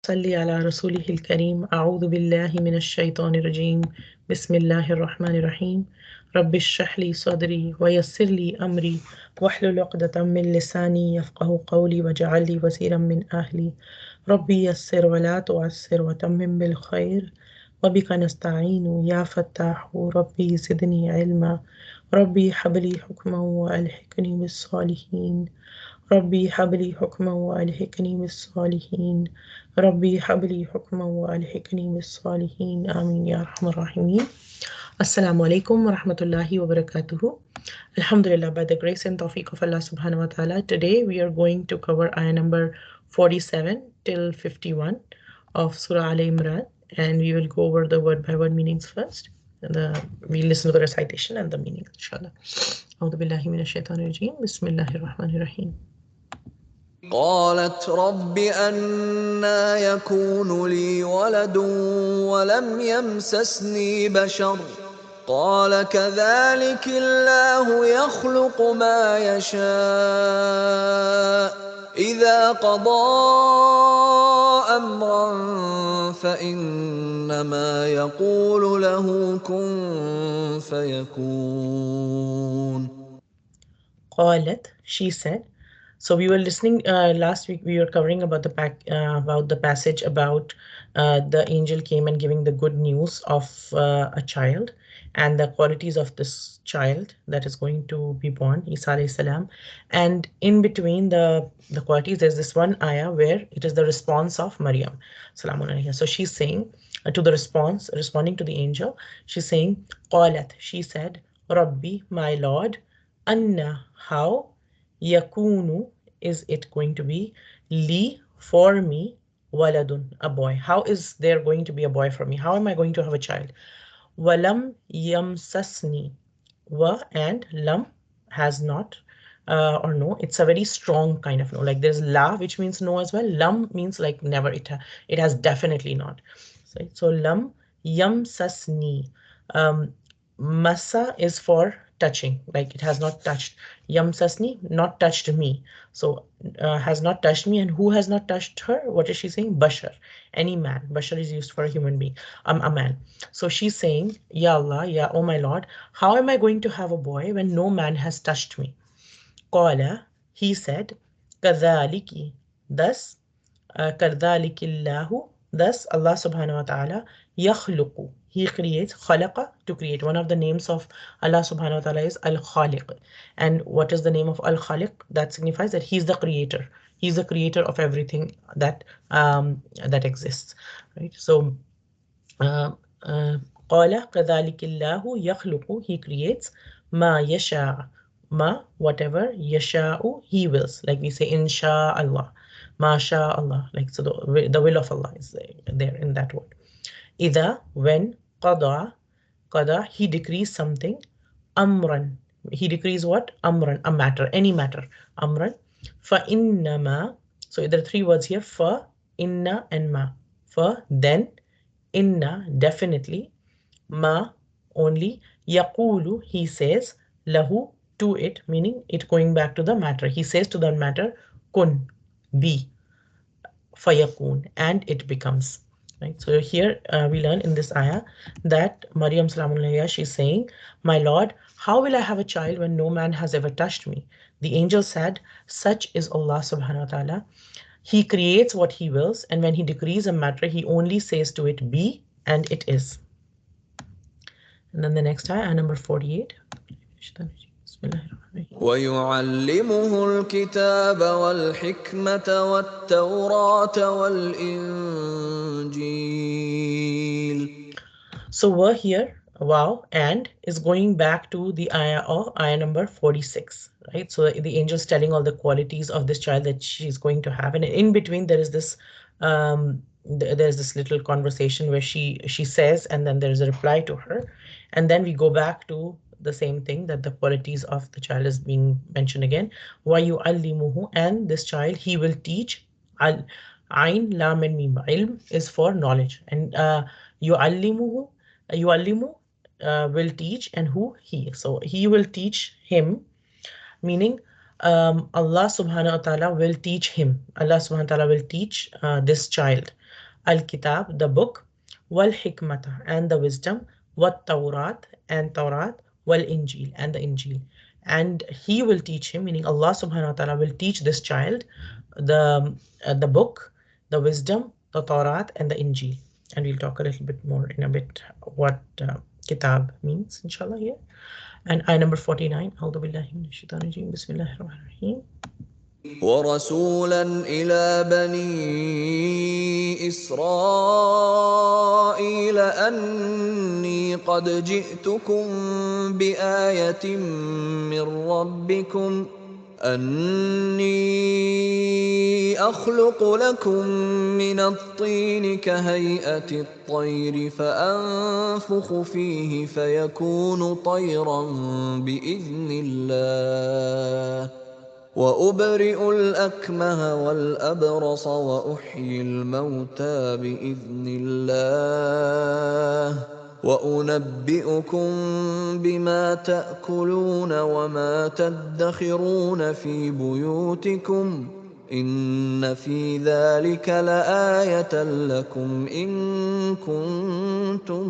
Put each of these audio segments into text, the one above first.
صلي على رسوله الكريم. أعوذ بالله من الشيطان الرجيم. بسم الله الرحمن الرحيم. رب اشرح لي صدري ويسر لي أمري واحلل عقدة من لساني يفقه قولي واجعل لي وزيرا من أهلي. ربي يسر ولا تعسر وتمم بالخير وبك نستعين يا فتاح ربي زدني علما. ربي هب لي حكما وألحقني بالصالحين. ربي هب لي حكما وألحقني بالصالحين. ربي هب لي حكما وألحقني بالصالحين. آمين يا أرحم الراحمين. Assalamu alaikum wa rahmatullahi wa barakatuhu. Alhamdulillah, by the grace and tawfiq of Allah subhanahu wa ta'ala, today we are going to cover ayah number 47 till 51 of Surah Al-Imran, and we will go over the word by word meanings first. We'll listen to the recitation and the meanings, inshallah. A'udhu billahi minash shaitanir rajeem. Bismillahir rahmanir rahim. قالت رب أنى يكون لي ولد ولم يمسسني بشر قال كذلك الله يخلق ما يشاء إذا قضى أمرا فإنما يقول له كن فيكون. قالت, she said. So we were listening last week. We were covering about the passage about the angel came and giving the good news of a child and the qualities of this child that is going to be born, Isa alayhi salam. And in between the qualities, there's this one ayah where it is the response of Maryam. Salamun alayha. So she's saying to the responding to the angel, she's saying, qalat, she said, Rabbi, my Lord, anna, how, yakunu, is it going to be, li, for me, waladun, a boy. How is there going to be a boy for me? How am I going to have a child? Walam yamsasni, wa, and lam has not, or no. It's a very strong kind of no. Like there's la, which means no as well. Lam means like never. It has definitely not. So lam yamsasni. Masa is for touching, like it has not touched. Yamsasni, not touched me. So has not touched me. And who has not touched her? What is she saying? Bashar, any man. Bashar is used for a human being, a man. So she's saying, Ya Allah, Ya, oh my Lord, how am I going to have a boy when no man has touched me? Qala, he said, Kadhaliki, thus, Kadhalikillahu, thus Allah subhanahu wa ta'ala, yakhluqu, he creates, khalaqa, to create. One of the names of Allah subhanahu wa ta'ala is Al-Khaliq. And what is the name of Al-Khaliq? That signifies that he's the creator. He's the creator of everything that that exists. Right? So qala kadhalikillahu yakhluqu, he creates, ma yasha, ma, whatever, yasha'u, he wills. Like we say, insha'Allah, masha Allah. Like so the will of Allah is there in that word. Ida, when, qada, he decrees something, amran, he decrees what? Amran, a matter, any matter, amran, fa innama. So there are three words here, fa, inna, and ma. Fa, then, inna, definitely, ma, only, yaqulu, he says, lahu, to it, meaning it going back to the matter. He says to the matter, kun, be, fayakun, and it becomes. Right. So here we learn in this ayah that Maryam Salamullahi, she's saying, my Lord, how will I have a child when no man has ever touched me? The angel said, such is Allah subhanahu wa ta'ala. He creates what he wills, and when he decrees a matter, he only says to it, be, and it is. And then the next ayah, number 48. ويعلمه الكتاب والحكمة والتوراة والإنجيل. So we're here, wow, and is going back to the ayah number 46, right? So the angel's telling all the qualities of this child that she's going to have, and in between there is this there's this little conversation where she says, and then there's a reply to her, and then we go back to the same thing, that the qualities of the child is being mentioned again. Wa yu'allimuhu, and this child, he will teach. Al, ain, lam, and mim. Ilm is for knowledge, and yu'allimuhu, yu'allimu will teach, and who? He. So he will teach him, meaning Allah subhanahu wa ta'ala will teach him. Allah subhanahu wa ta'ala will teach this child Al Kitab, the book, wal Hikmata, and the wisdom, what Tawrat, and Tawrat, wal Injil, and the Injil. And he will teach him, meaning Allah subhanahu wa ta'ala will teach this child the book, the wisdom, the Tawrat, and the Injil. And we'll talk a little bit more in a bit what Kitab means, inshallah, here. And ayah number 49, A'udhu billahi minash shaitanir rajeem, Bismillahir Rahmanir Rahim. ورسولا إلى بني إسرائيل أني قد جئتكم بآية من ربكم أني أخلق لكم من الطين كهيئة الطير فأنفخ فيه فيكون طيرا بإذن الله وأبرئ الأكمه والأبرص وأحيي الموتى بإذن الله وأنبئكم بما تأكلون وما تدخرون في بيوتكم إن في ذلك لآية لكم إن كنتم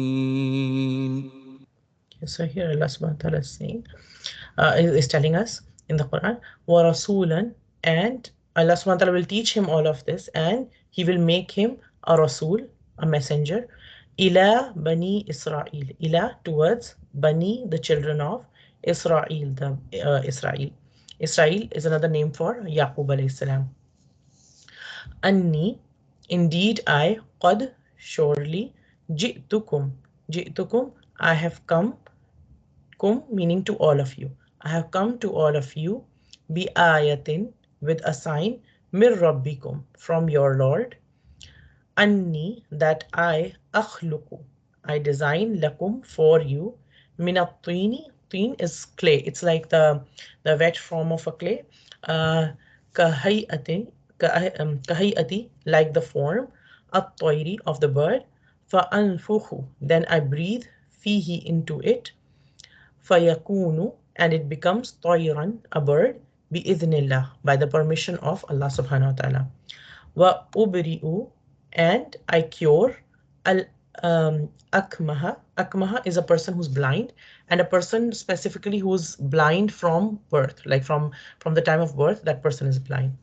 مؤمنين. So here Allah subhanahu wa ta'ala is saying, is telling us in the Quran, wa rasulan, and Allah subhanahu wa ta'ala will teach him all of this, and he will make him a rasul, a messenger, ila bani Israel, ila towards bani, the children of Israel, the Israel. Israel is another name for Yaqub alayhi salam. Anni, indeed I, qad, surely, ji'tukum, ji'tukum, I have come, kum meaning to all of you. I have come to all of you, bi ayatin, with a sign, mir rabbikum, from your Lord, anni, that I, akhluku, I design lakum, for you, minatini, tin is clay. It's like the wet form of a clay. Kahayatin, kahayati, like the form, at-toiri, of the bird, fa anfuhu, then I breathe, fihi, into it, fayakunu, and it becomes طيرا, a bird, bi'idhnillah, by the permission of Allah subhanahu wa ta'ala. Wa ubri'u, and I cure, al akmaha. Akmaha is a person who's blind, and a person specifically who's blind from birth, like from the time of birth, that person is blind.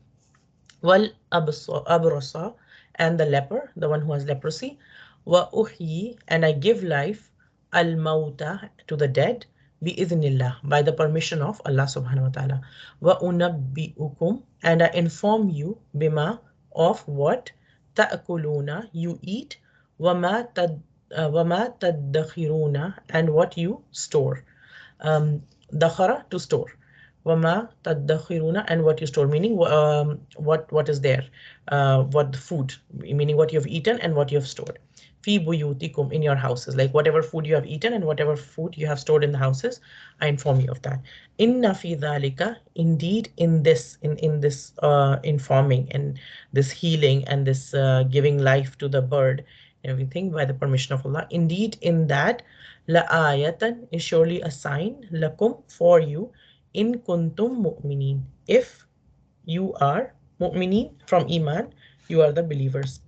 Wal abrasa, and the leper, the one who has leprosy. Wa uhyi, and I give life, al mauta, to the dead, bi'idhnillah, by the permission of Allah subhanahu wa ta'ala. Wa unabbi'ukum, and I inform you, bima, of what, ta'kuluna, you eat, wama tadakhiruna, and what you store. Dakhara, to store. Wama tadakhiruna, and what you store, meaning what is there, what the food, meaning what you have eaten and what you have stored. Fi buyutikum, in your houses, like whatever food you have eaten and whatever food you have stored in the houses, I inform you of that. Inna fi dhalika, indeed in this, in this informing and this healing and this giving life to the bird, everything by the permission of Allah, indeed in that, la ayatan, is surely a sign, lakum, for you, in kuntum mu'minin, if you are mu'minin, from iman, you are the believers.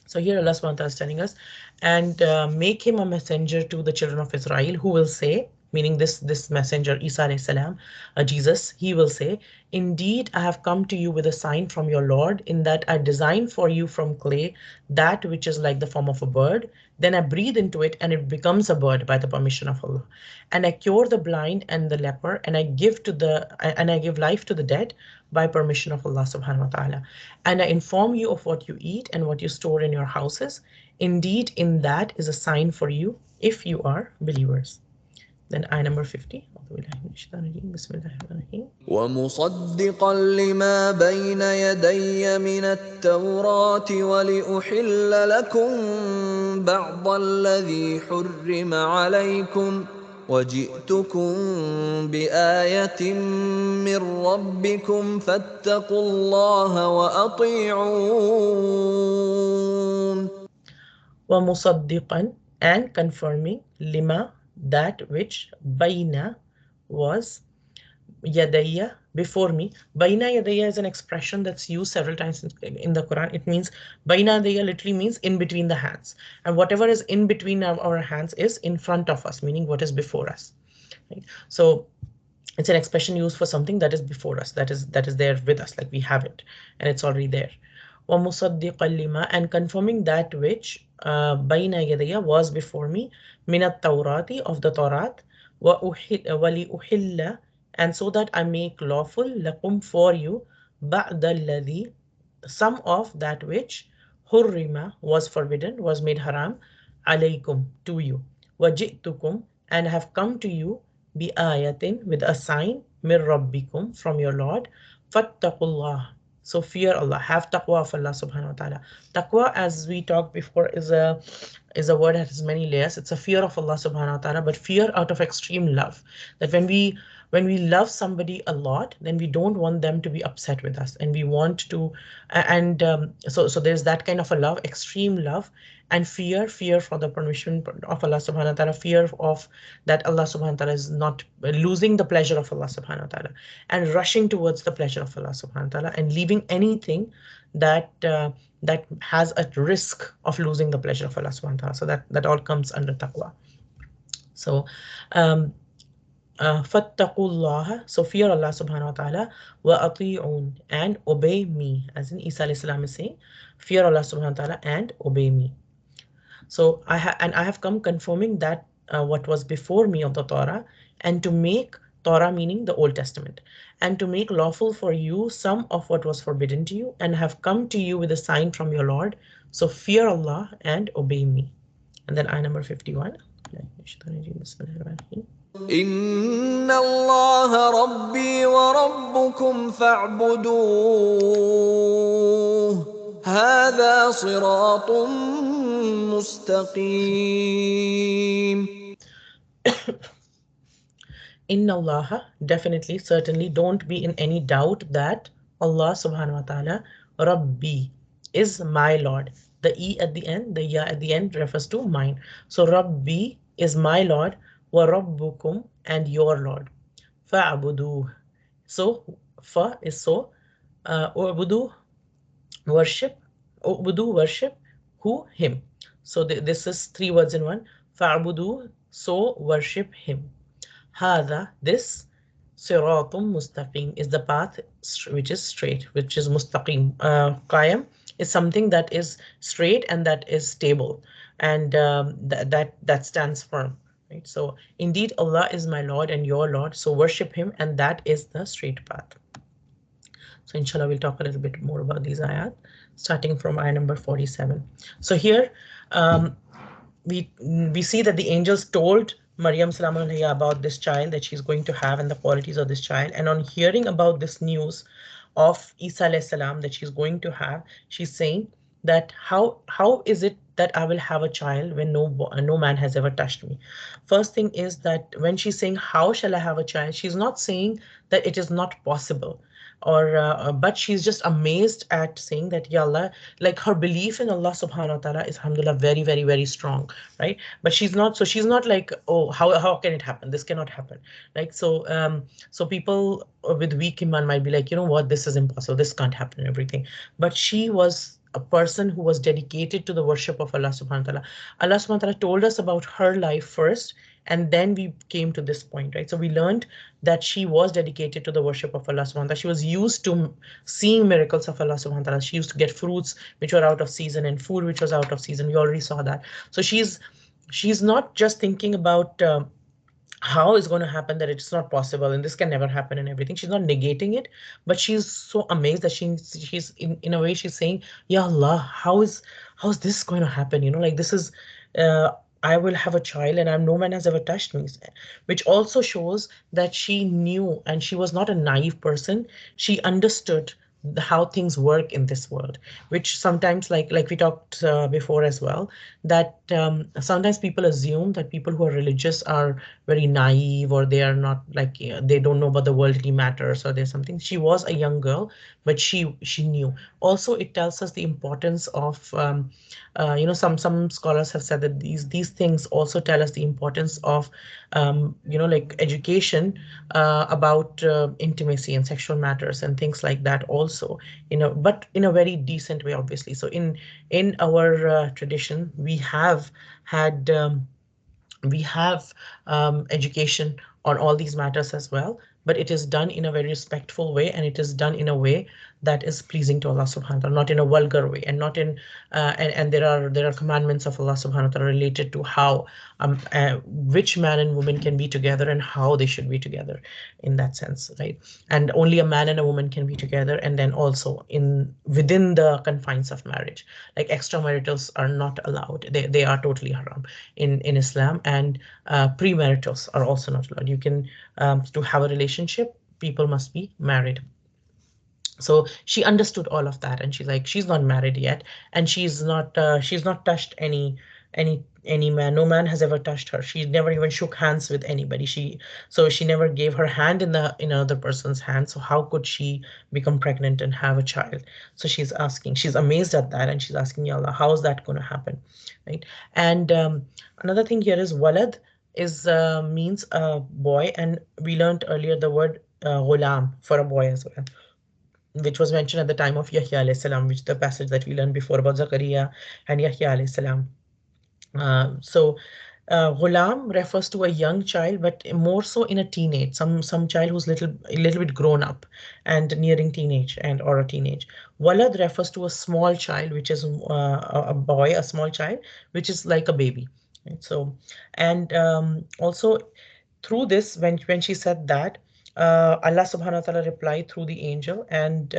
So here Allah subhanahu wa ta'ala is telling us, and make him a messenger to the children of Israel, who will say, meaning this messenger, Isa alayhi salam, Jesus, he will say, indeed I have come to you with a sign from your Lord, in that I design for you from clay that which is like the form of a bird, then I breathe into it and it becomes a bird by the permission of Allah. And I cure the blind and the leper, and I give life to the dead by permission of Allah subhanahu wa ta'ala. And I inform you of what you eat and what you store in your houses. Indeed, in that is a sign for you, if you are believers. Then ayah number 50. ومصدقا لما بين يدي من التوراة ولأحل لكم بعض الذي حرم عليكم وجئتكم بآية من ربكم فاتقوا الله وأطيعون. ومصدقا, and confirming, lima, that which, baina, was, yadayya, before me. Baina yadayya is an expression that's used several times in the Quran. It means baina yadayya literally means in between the hands. And whatever is in between our hands is in front of us, meaning what is before us. Right? So it's an expression used for something that is before us, that is there with us, like we have it and it's already there. وَمُصَدِّقًا لِمَا, and confirming that which بَيْنَ يَدَيَّ was before me, مِنَ التَّوْرَاتِ of the Torah, وَلِأُحِلَّ, and so that I make lawful لَكُمْ for you بَعْدَ الَّذِي, some of that which hurrima was forbidden, was made haram, alaykum, to you, wajitukum, and have come to you, bi ayatin, with a sign, mir rabbikum, from your Lord, fattaqullah, so fear Allah, have taqwa of Allah subhanahu wa ta'ala. Taqwa, as we talked before, is a word that has many layers. It's a fear of Allah subhanahu wa ta'ala, but fear out of extreme love. That when we love somebody a lot, then we don't want them to be upset with us, and we want to, and so there's that kind of a love, extreme love, and fear for the permission of Allah subhanahu wa ta'ala, fear of that Allah subhanahu wa ta'ala is not losing the pleasure of Allah subhanahu wa ta'ala, and rushing towards the pleasure of Allah subhanahu wa ta'ala, and leaving anything that has a risk of losing the pleasure of Allah subhanahu wa ta'ala. So that all comes under taqwa. So um, fattaqullaha, so fear Allah subhanahu wa ta'ala, wa ati'un, and obey me, as in Isa alayhi salam is saying, fear Allah subhanahu wa ta'ala and obey me. So I have come confirming that what was before me of the Torah, and to make Torah meaning the Old Testament, and to make lawful for you some of what was forbidden to you, and have come to you with a sign from your Lord. So fear Allah and obey me. And then ayah number 51. إن الله ربي وربكم فاعبدوه هذا صراط مستقيم. Inna Allah, definitely, certainly, don't be in any doubt that Allah subhanahu wa ta'ala, Rabbi, is my Lord. The E at the end, the Ya at the end refers to mine. So Rabbi is my Lord, wa Rabbukum, and your Lord. Fa'abudu. So fa is so, ubudu, worship, ubudu, worship, who? Him. So this is three words in one. Fa'abudu, so worship him. Hada, this, siratum mustaqim, is the path which is straight, which is mustaqim. Qayam is something that is straight and that is stable, and that stands firm. Right? So indeed, Allah is my Lord and your Lord, so worship Him, and that is the straight path. So inshallah, we'll talk a little bit more about these ayat, starting from ayah number 47. So here, um, we see that the angels told Maryam salam alayha about this child that she's going to have and the qualities of this child. And on hearing about this news of Isa alayhi salam that she's going to have, she's saying that how is it that I will have a child when no man has ever touched me? First thing is that when she's saying how shall I have a child, she's not saying that it is not possible, or but she's just amazed at saying that ya Allah, like her belief in Allah subhanahu wa ta'ala is alhamdulillah very very very strong, right? But she's not like, oh, how can it happen, this cannot happen, like so people with weak iman might be like, you know what, this is impossible, this can't happen and everything. But she was a person who was dedicated to the worship of Allah subhanahu wa ta'ala. Allah subhanahu wa ta'ala told us about her life first, and then we came to this point, right? So we learned that she was dedicated to the worship of Allah subhanahu wa ta'ala. She was used to seeing miracles of Allah subhanahu wa ta'ala. She used to get fruits which were out of season and food which was out of season. We already saw that. So she's not just thinking about how is going to happen, that it's not possible and this can never happen and everything. She's not negating it, but she's so amazed that she's in a way she's saying, ya Allah, how is this going to happen, like this is uh, I will have a child and no man has ever touched me, which also shows that she knew, and she was not a naive person. She understood how things work in this world, which sometimes, like we talked before as well, that sometimes people assume that people who are religious are very naive, or they are not like, they don't know about the worldly matters, or there's something. She was a young girl, but she knew. Also, it tells us the importance of some scholars have said that these things also tell us the importance of like education about intimacy and sexual matters and things like that also, but in a very decent way, obviously. So in our tradition, we have education on all these matters as well, but it is done in a very respectful way, and it is done in a way that is pleasing to Allah subhanahu wa ta'ala, not in a vulgar way, and not in and there are commandments of Allah subhanahu wa ta'ala related to how which man and woman can be together and how they should be together in that sense, right? And only a man and a woman can be together, and then also in within the confines of marriage, like extramaritals are not allowed. They are totally haram in Islam, and premaritals are also not allowed. You can to have a relationship, people must be married. So she understood all of that, and she's like, she's not married yet, and she's not touched any man. No man has ever touched her. She never even shook hands with anybody. She never gave her hand in another person's hand. So how could she become pregnant and have a child? So she's amazed at that, and she's asking, Ya Allah, how is that going to happen, right? And another thing here is walad is means a boy, and we learned earlier the word ghulam for a boy as well, which was mentioned at the time of Yahya alayhi salam, which the passage that we learned before about Zakaria and Yahya alayhi salam. Ghulam refers to a young child, but more so in a teenage, some child who's a little bit grown up and nearing teenage and or a teenage. Walad refers to a small child, which is a boy, a small child, which is like a baby. Right? So, and also through this, when she said that, Allah subhanahu wa ta'ala replied through the angel, and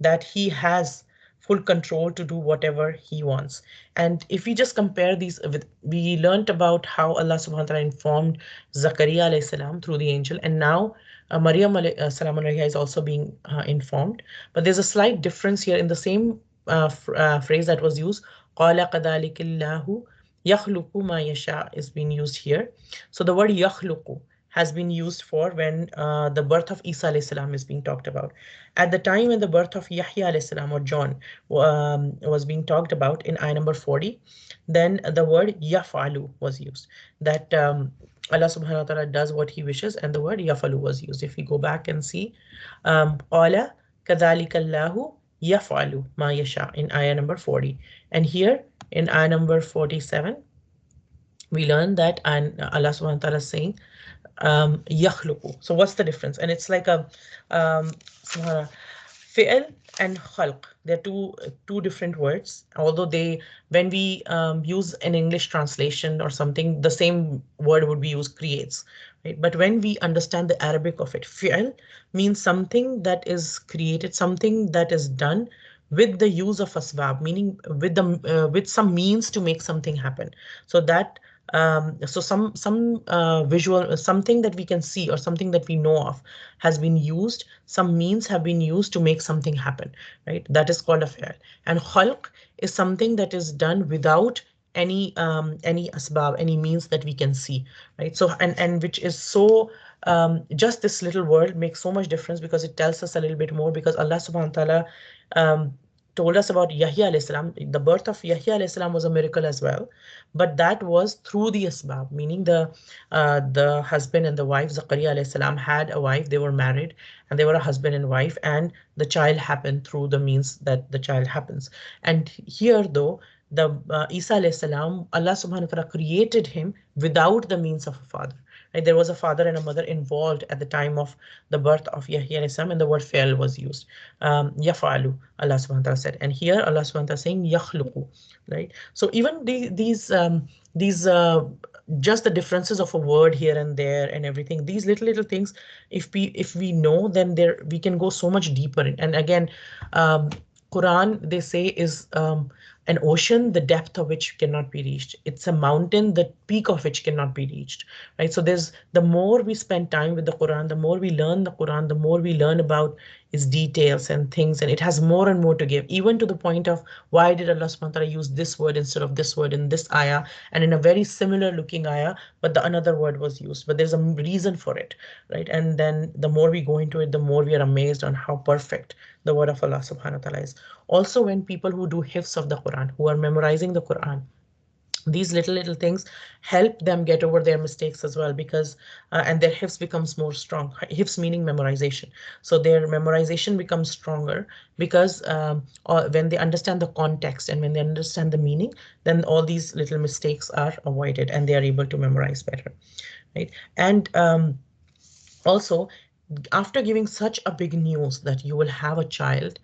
that he has full control to do whatever he wants. And if we just compare these with, we learned about how Allah subhanahu wa ta'ala informed Zakaria alayhi salam through the angel, and now Maryam salam alayha is also being informed. But there's a slight difference here in the same phrase that was used. قَالَ كَذَلِكَ اللَّهُ يَخْلُقُ مَا يَشَاءُ is being used here. So the word يَخْلُقُ has been used for when the birth of Isa alayhi salam is being talked about. At the time when the birth of Yahya alayhi salam or John was being talked about in ayah number 40, then the word yafalu was used. That Allah subhanahu wa ta'ala does what he wishes, and the word yafalu was used. If we go back and see, qala kadhalika Allahu yafalu ma yasha in ayah number 40. And here in ayah number 47, we learn that, and Allah subhanahu wa ta'ala is saying, yakhluqu. So what's the difference? And it's like a fi'l and khalq. They're two different words. Although they, when we use an English translation or something, the same word would be used, creates. Right? But when we understand the Arabic of it, fi'l means something that is created, something that is done with the use of asbab, meaning with some means to make something happen. So that some visual, something that we can see or something that we know of has been used, some means have been used to make something happen, right? That is called a fi'l. And khalq is something that is done without any asbab, any means that we can see, right? So and which is so just this little word makes so much difference, because it tells us a little bit more, because Allah subhanahu wa ta'ala told us about Yahya alayhi salam. The birth of Yahya alayhi salam was a miracle as well, but that was through the asbab, meaning the husband and the wife. Zakaria alayhi salam had a wife; they were married, and they were a husband and wife, and the child happened through the means that the child happens. And here, though, the Isa alayhi salam, Allah subhanahu wa ta'ala created him without the means of a father. Right? There was a father and a mother involved at the time of the birth of Yahya alayhi salam, and the word fail was used. Yafalu, Allah subhanahu wa ta'ala said. And here Allah subhanahu wa ta'ala saying yakhluqu, right? So even these just the differences of a word here and there and everything, these little things, if we know, then there we can go so much deeper. And again, Quran, they say, is an ocean, the depth of which cannot be reached. It's a mountain, the peak of which cannot be reached, right? So there's, the more we spend time with the Quran, the more we learn the Quran, the more we learn about its details and things, and it has more and more to give, even to the point of why did Allah subhanahu wa ta'ala use this word instead of this word in this ayah, and in a very similar looking ayah, but the another word was used, but there's a reason for it, right? And then the more we go into it, the more we are amazed on how perfect the word of Allah subhanahu wa ta'ala is. Also, when people who do hifz of the Quran, who are memorizing the Quran, these little things help them get over their mistakes as well, because and their hifz becomes more strong. Hifz meaning memorization, so their memorization becomes stronger, because when they understand the context and when they understand the meaning, then all these little mistakes are avoided and they are able to memorize better, right? And also, after giving such a big news that you will have a child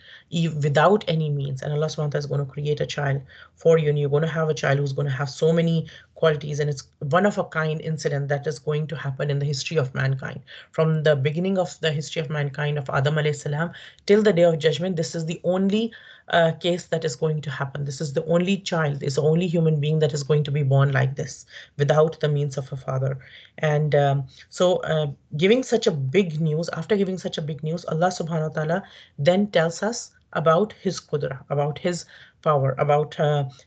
without any means, and Allah subhanahu wa ta'ala is going to create a child for you, and you're going to have a child who's going to have so many qualities, and it's one of a kind incident that is going to happen in the history of mankind. From the beginning of the history of mankind, of Adam alayhi salam, till the day of judgment, this is the only case that is going to happen. This is the only child, is the only human being that is going to be born like this, without the means of a father. And giving such a big news, after giving such a big news, Allah subhanahu wa ta'ala then tells us about his qudra, about his power, about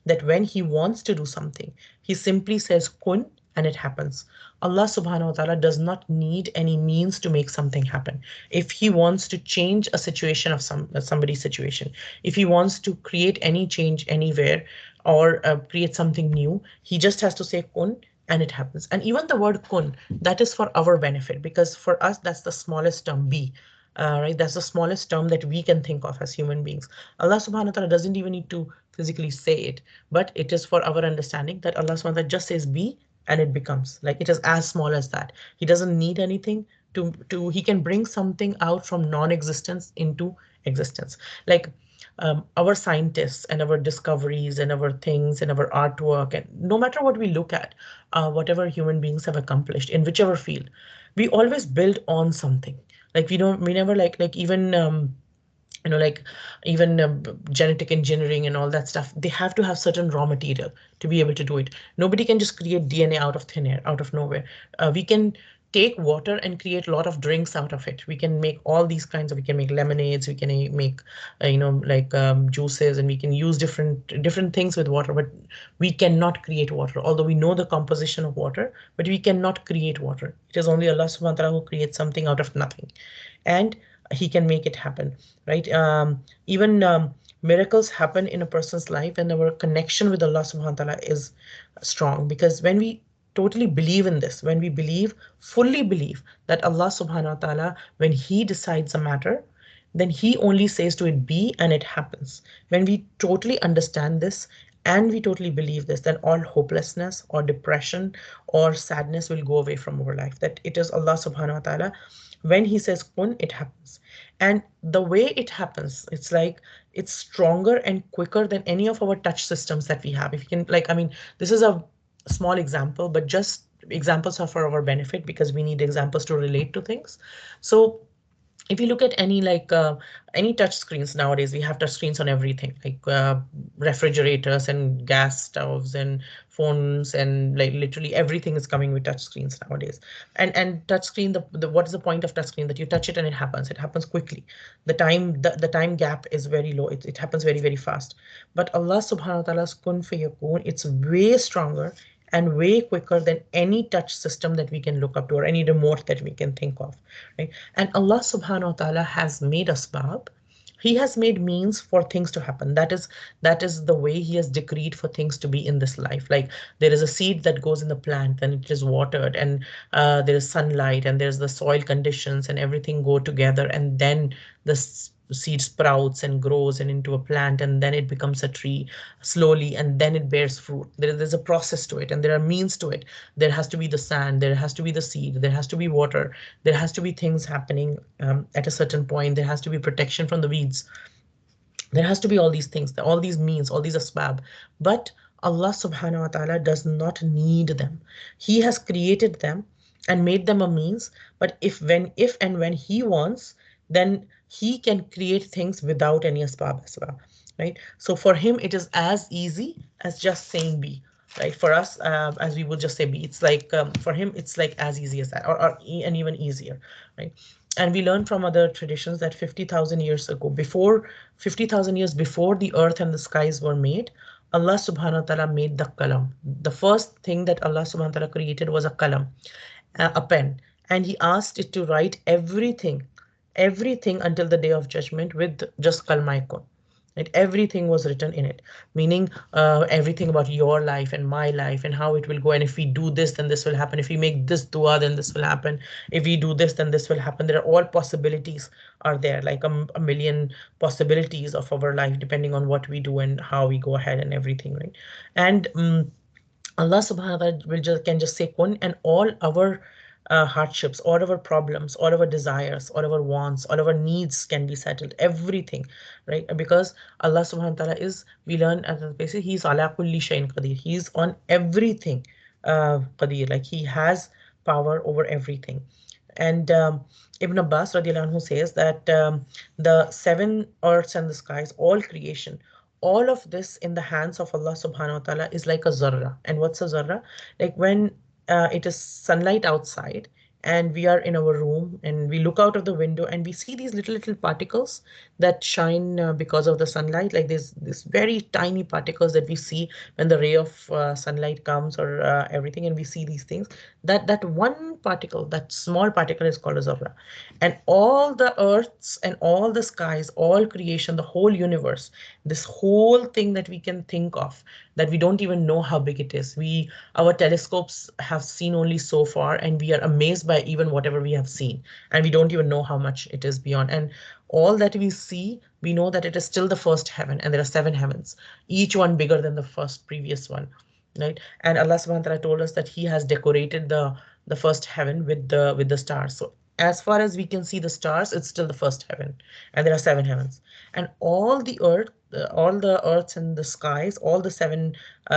that when he wants to do something, he simply says kun, and it happens. Allah subhanahu wa ta'ala does not need any means to make something happen. If he wants to change a situation of somebody's situation, if he wants to create any change anywhere, or create something new, he just has to say kun, and it happens. And even the word kun, that is for our benefit, because for us that's the smallest term, be. Right, that's the smallest term that we can think of as human beings. Allah subhanahu wa ta'ala doesn't even need to physically say it, but it is for our understanding that Allah subhanahu wa ta'ala just says be, and it becomes, like, it is as small as that. He doesn't need anything to he can bring something out from non-existence into existence. Like, our scientists and our discoveries and our things and our artwork, and no matter what we look at, whatever human beings have accomplished in whichever field, we always build on something. Like, we never, like even like even genetic engineering and all that stuff, they have to have certain raw material to be able to do it. Nobody can just create DNA out of thin air, out of nowhere. We can take water and create a lot of drinks out of it. We can make all these kinds of, we can make lemonades, we can make like juices, and we can use different things with water, but we cannot create water. Although we know the composition of water, but we cannot create water. It is only Allah subhanahu wa ta'ala who creates something out of nothing, and he can make it happen, right? Even miracles happen in a person's life, and our connection with Allah subhanahu wa ta'ala is strong, because when we totally believe in this, when we believe, fully believe that Allah subhanahu wa ta'ala, when he decides a matter, then he only says to it be, and it happens. When we totally understand this and we totally believe this, then all hopelessness or depression or sadness will go away from our life. That it is Allah subhanahu wa ta'ala, when he says kun, it happens. And the way it happens, it's like, it's stronger and quicker than any of our touch systems that we have. If you can, like, I mean, this is a small example, but just examples are for our benefit, because we need examples to relate to things. So if you look at any touch screens nowadays, we have touch screens on everything, like refrigerators and gas stoves and phones, and like literally everything is coming with touch screens nowadays. And touch screen, the what is the point of touch screen? That you touch it and it happens quickly. The time gap is very low. It happens very fast. But Allah subhanahu wa ta'ala's kun fayakun, it's way stronger and way quicker than any touch system that we can look up to, or any remote that we can think of, right? And Allah subhanahu wa ta'ala has made asbab. He has made means for things to happen. That is the way he has decreed for things to be in this life. Like, there is a seed that goes in the plant, and it is watered, and there is sunlight, and there's the soil conditions, and everything go together, and then the seed sprouts and grows and into a plant, and then it becomes a tree slowly, and then it bears fruit. There's a process to it, and there are means to it. There has to be the sand, there has to be the seed, there has to be water, there has to be things happening at a certain point, there has to be protection from the weeds, there has to be all these things, all these means, all these asbab. But Allah subhanahu wa ta'ala does not need them. He has created them and made them a means. But if and when he wants, then he can create things without any asbab as well, right? So for him, it is as easy as just saying be. right? For us, as we would just say be, it's like for him it's like as easy as that, and even easier, right? And we learn from other traditions that 50,000 years ago, before 50,000 years before the earth and the skies were made, Allah subhanahu wa ta'ala made the kalam. The first thing that Allah subhanahu wa ta'ala created was a kalam, a pen, and he asked it to write everything until the day of judgment with just kalmaikon. Right? Everything was written in it, meaning everything about your life and my life and how it will go. And if we do this, then this will happen. If we make this dua, then this will happen. If we do this, then this will happen. There are all possibilities are there, like a million possibilities of our life, depending on what we do and how we go ahead and everything, right? And Allah subhanahu wa ta'ala can just say kun, and all our hardships, all our problems, all our desires, all our wants, all our needs can be settled. Everything, right? Because Allah subhanahu wa ta'ala is, we learn as a basic, He's ala kulli shayin qadir. He's on everything qadir. Like He has power over everything. And Ibn Abbas radiallahu anhu says that the seven earths and the skies, all creation, all of this in the hands of Allah subhanahu wa ta'ala is like a zarra. And what's a zarra? Like when it is sunlight outside and we are in our room and we look out of the window and we see these little particles that shine because of the sunlight, like this very tiny particles that we see when the ray of sunlight comes or everything, and we see these things, that one particle, that small particle is called a zarra. And all the earths and all the skies, all creation, the whole universe, this whole thing that we can think of, that we don't even know how big it is. Our telescopes have seen only so far, and we are amazed by even whatever we have seen, and we don't even know how much it is beyond. And all that we see, we know that it is still the first heaven, and there are seven heavens, each one bigger than the first previous one, right? And Allah subhanahu wa ta'ala told us that He has decorated the first heaven with the stars. So as far as we can see the stars, it's still the first heaven, and there are seven heavens. And all the earths and the skies, all the seven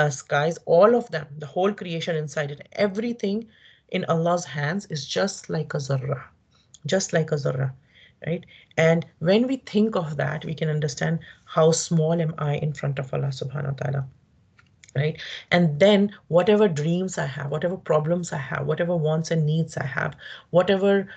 skies, all of them, the whole creation inside it, everything in Allah's hands is just like a zarra, just like a zarra, right? And when we think of that, we can understand how small am I in front of Allah subhanahu wa ta'ala, right? And then whatever dreams I have, whatever problems I have, whatever wants and needs I have, whatever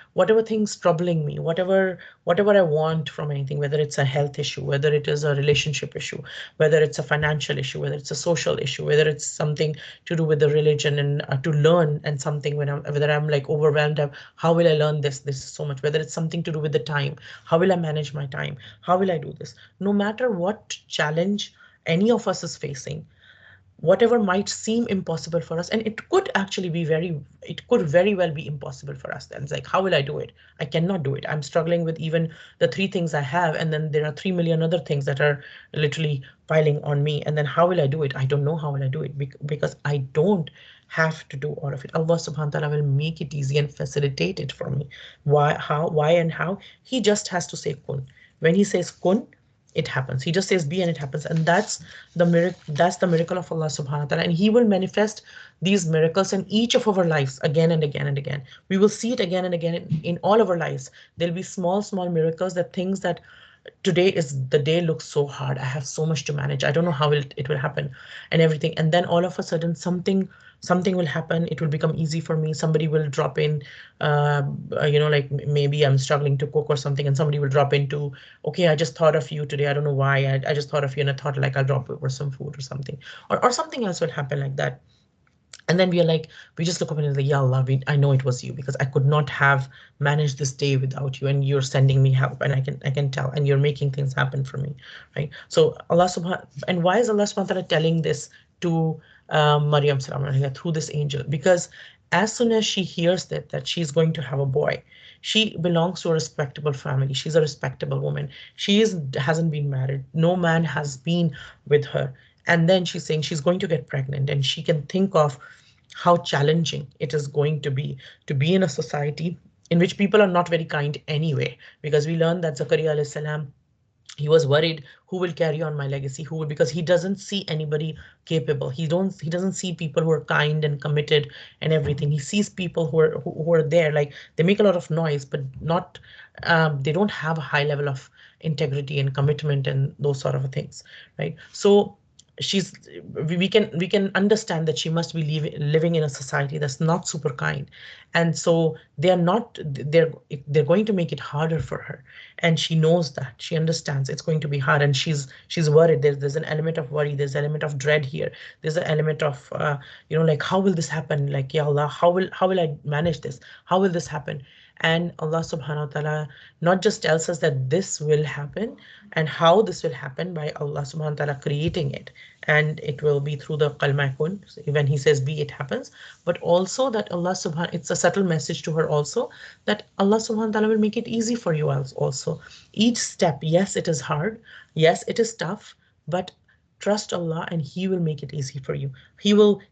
things troubling me, whatever I want from anything, whether it's a health issue, whether it is a relationship issue, whether it's a financial issue, whether it's a social issue, whether it's something to do with the religion and to learn, and something when whether I'm like overwhelmed of how will I learn this is so much, whether it's something to do with the time, how will I manage my time, how will I do this, no matter what challenge any of us is facing, whatever might seem impossible for us, and it could very well be impossible for us. Then it's like, how will I do it? I cannot do it. I'm struggling with even the three things I have, and then there are 3 million other things that are literally piling on me, and then how will I do it? I don't know how will I do it, because I don't have to do all of it. Allah subhanahu wa ta'ala will make it easy and facilitate it for me. Why and how? He just has to say kun. When he says kun, it happens. He just says be, and it happens. And that's the miracle of Allah subhanahu wa ta'ala. And He will manifest these miracles in each of our lives again and again and again. We will see it again and again in all of our lives. There'll be small miracles, that things that today is the day looks so hard. I have so much to manage. I don't know how it will happen and everything. And then all of a sudden something will happen. It will become easy for me. Somebody will drop in, like maybe I'm struggling to cook or something, and somebody will drop into, okay, I just thought of you today. I don't know why. I just thought of you, and I thought like I'll drop over some food or something, or something else will happen like that. And then we are like, we just look up and it's like, Ya Allah, I know it was you, because I could not have managed this day without you, and you're sending me help, and I can tell, and you're making things happen for me, right? So and why is Allah subhanahu wa ta'ala telling this to Maryam salam alaiha through this angel? Because as soon as she hears that she's going to have a boy, she belongs to a respectable family. She's a respectable woman. Hasn't been married. No man has been with her. And then she's saying she's going to get pregnant, and she can think of how challenging it is going to be in a society in which people are not very kind anyway. Because we learned that Zakaria alayhi salam, he was worried, who will carry on my legacy, who will, because he doesn't see anybody capable. He doesn't see people who are kind and committed and everything. He sees people who are there, like they make a lot of noise, but not they don't have a high level of integrity and commitment and those sort of things, right? So she's we can understand that she must be living in a society that's not super kind, and so they are not they're going to make it harder for her, and she knows that, she understands it's going to be hard, and she's worried. There's an element of worry, there's an element of dread here, there's an element of like, how will this happen, like, ya Allah, how will I manage this, how will this happen? And Allah subhanahu wa ta'ala not just tells us that this will happen and how this will happen by Allah subhanahu wa ta'ala creating it, and it will be through the qalma kun, when he says be, it happens, but also that Allah subhanahu, it's a subtle message to her also, that Allah subhanahu wa ta'ala will make it easy for you also. Each step, yes, it is hard, yes, it is tough, but trust Allah and He will make it easy for you. He will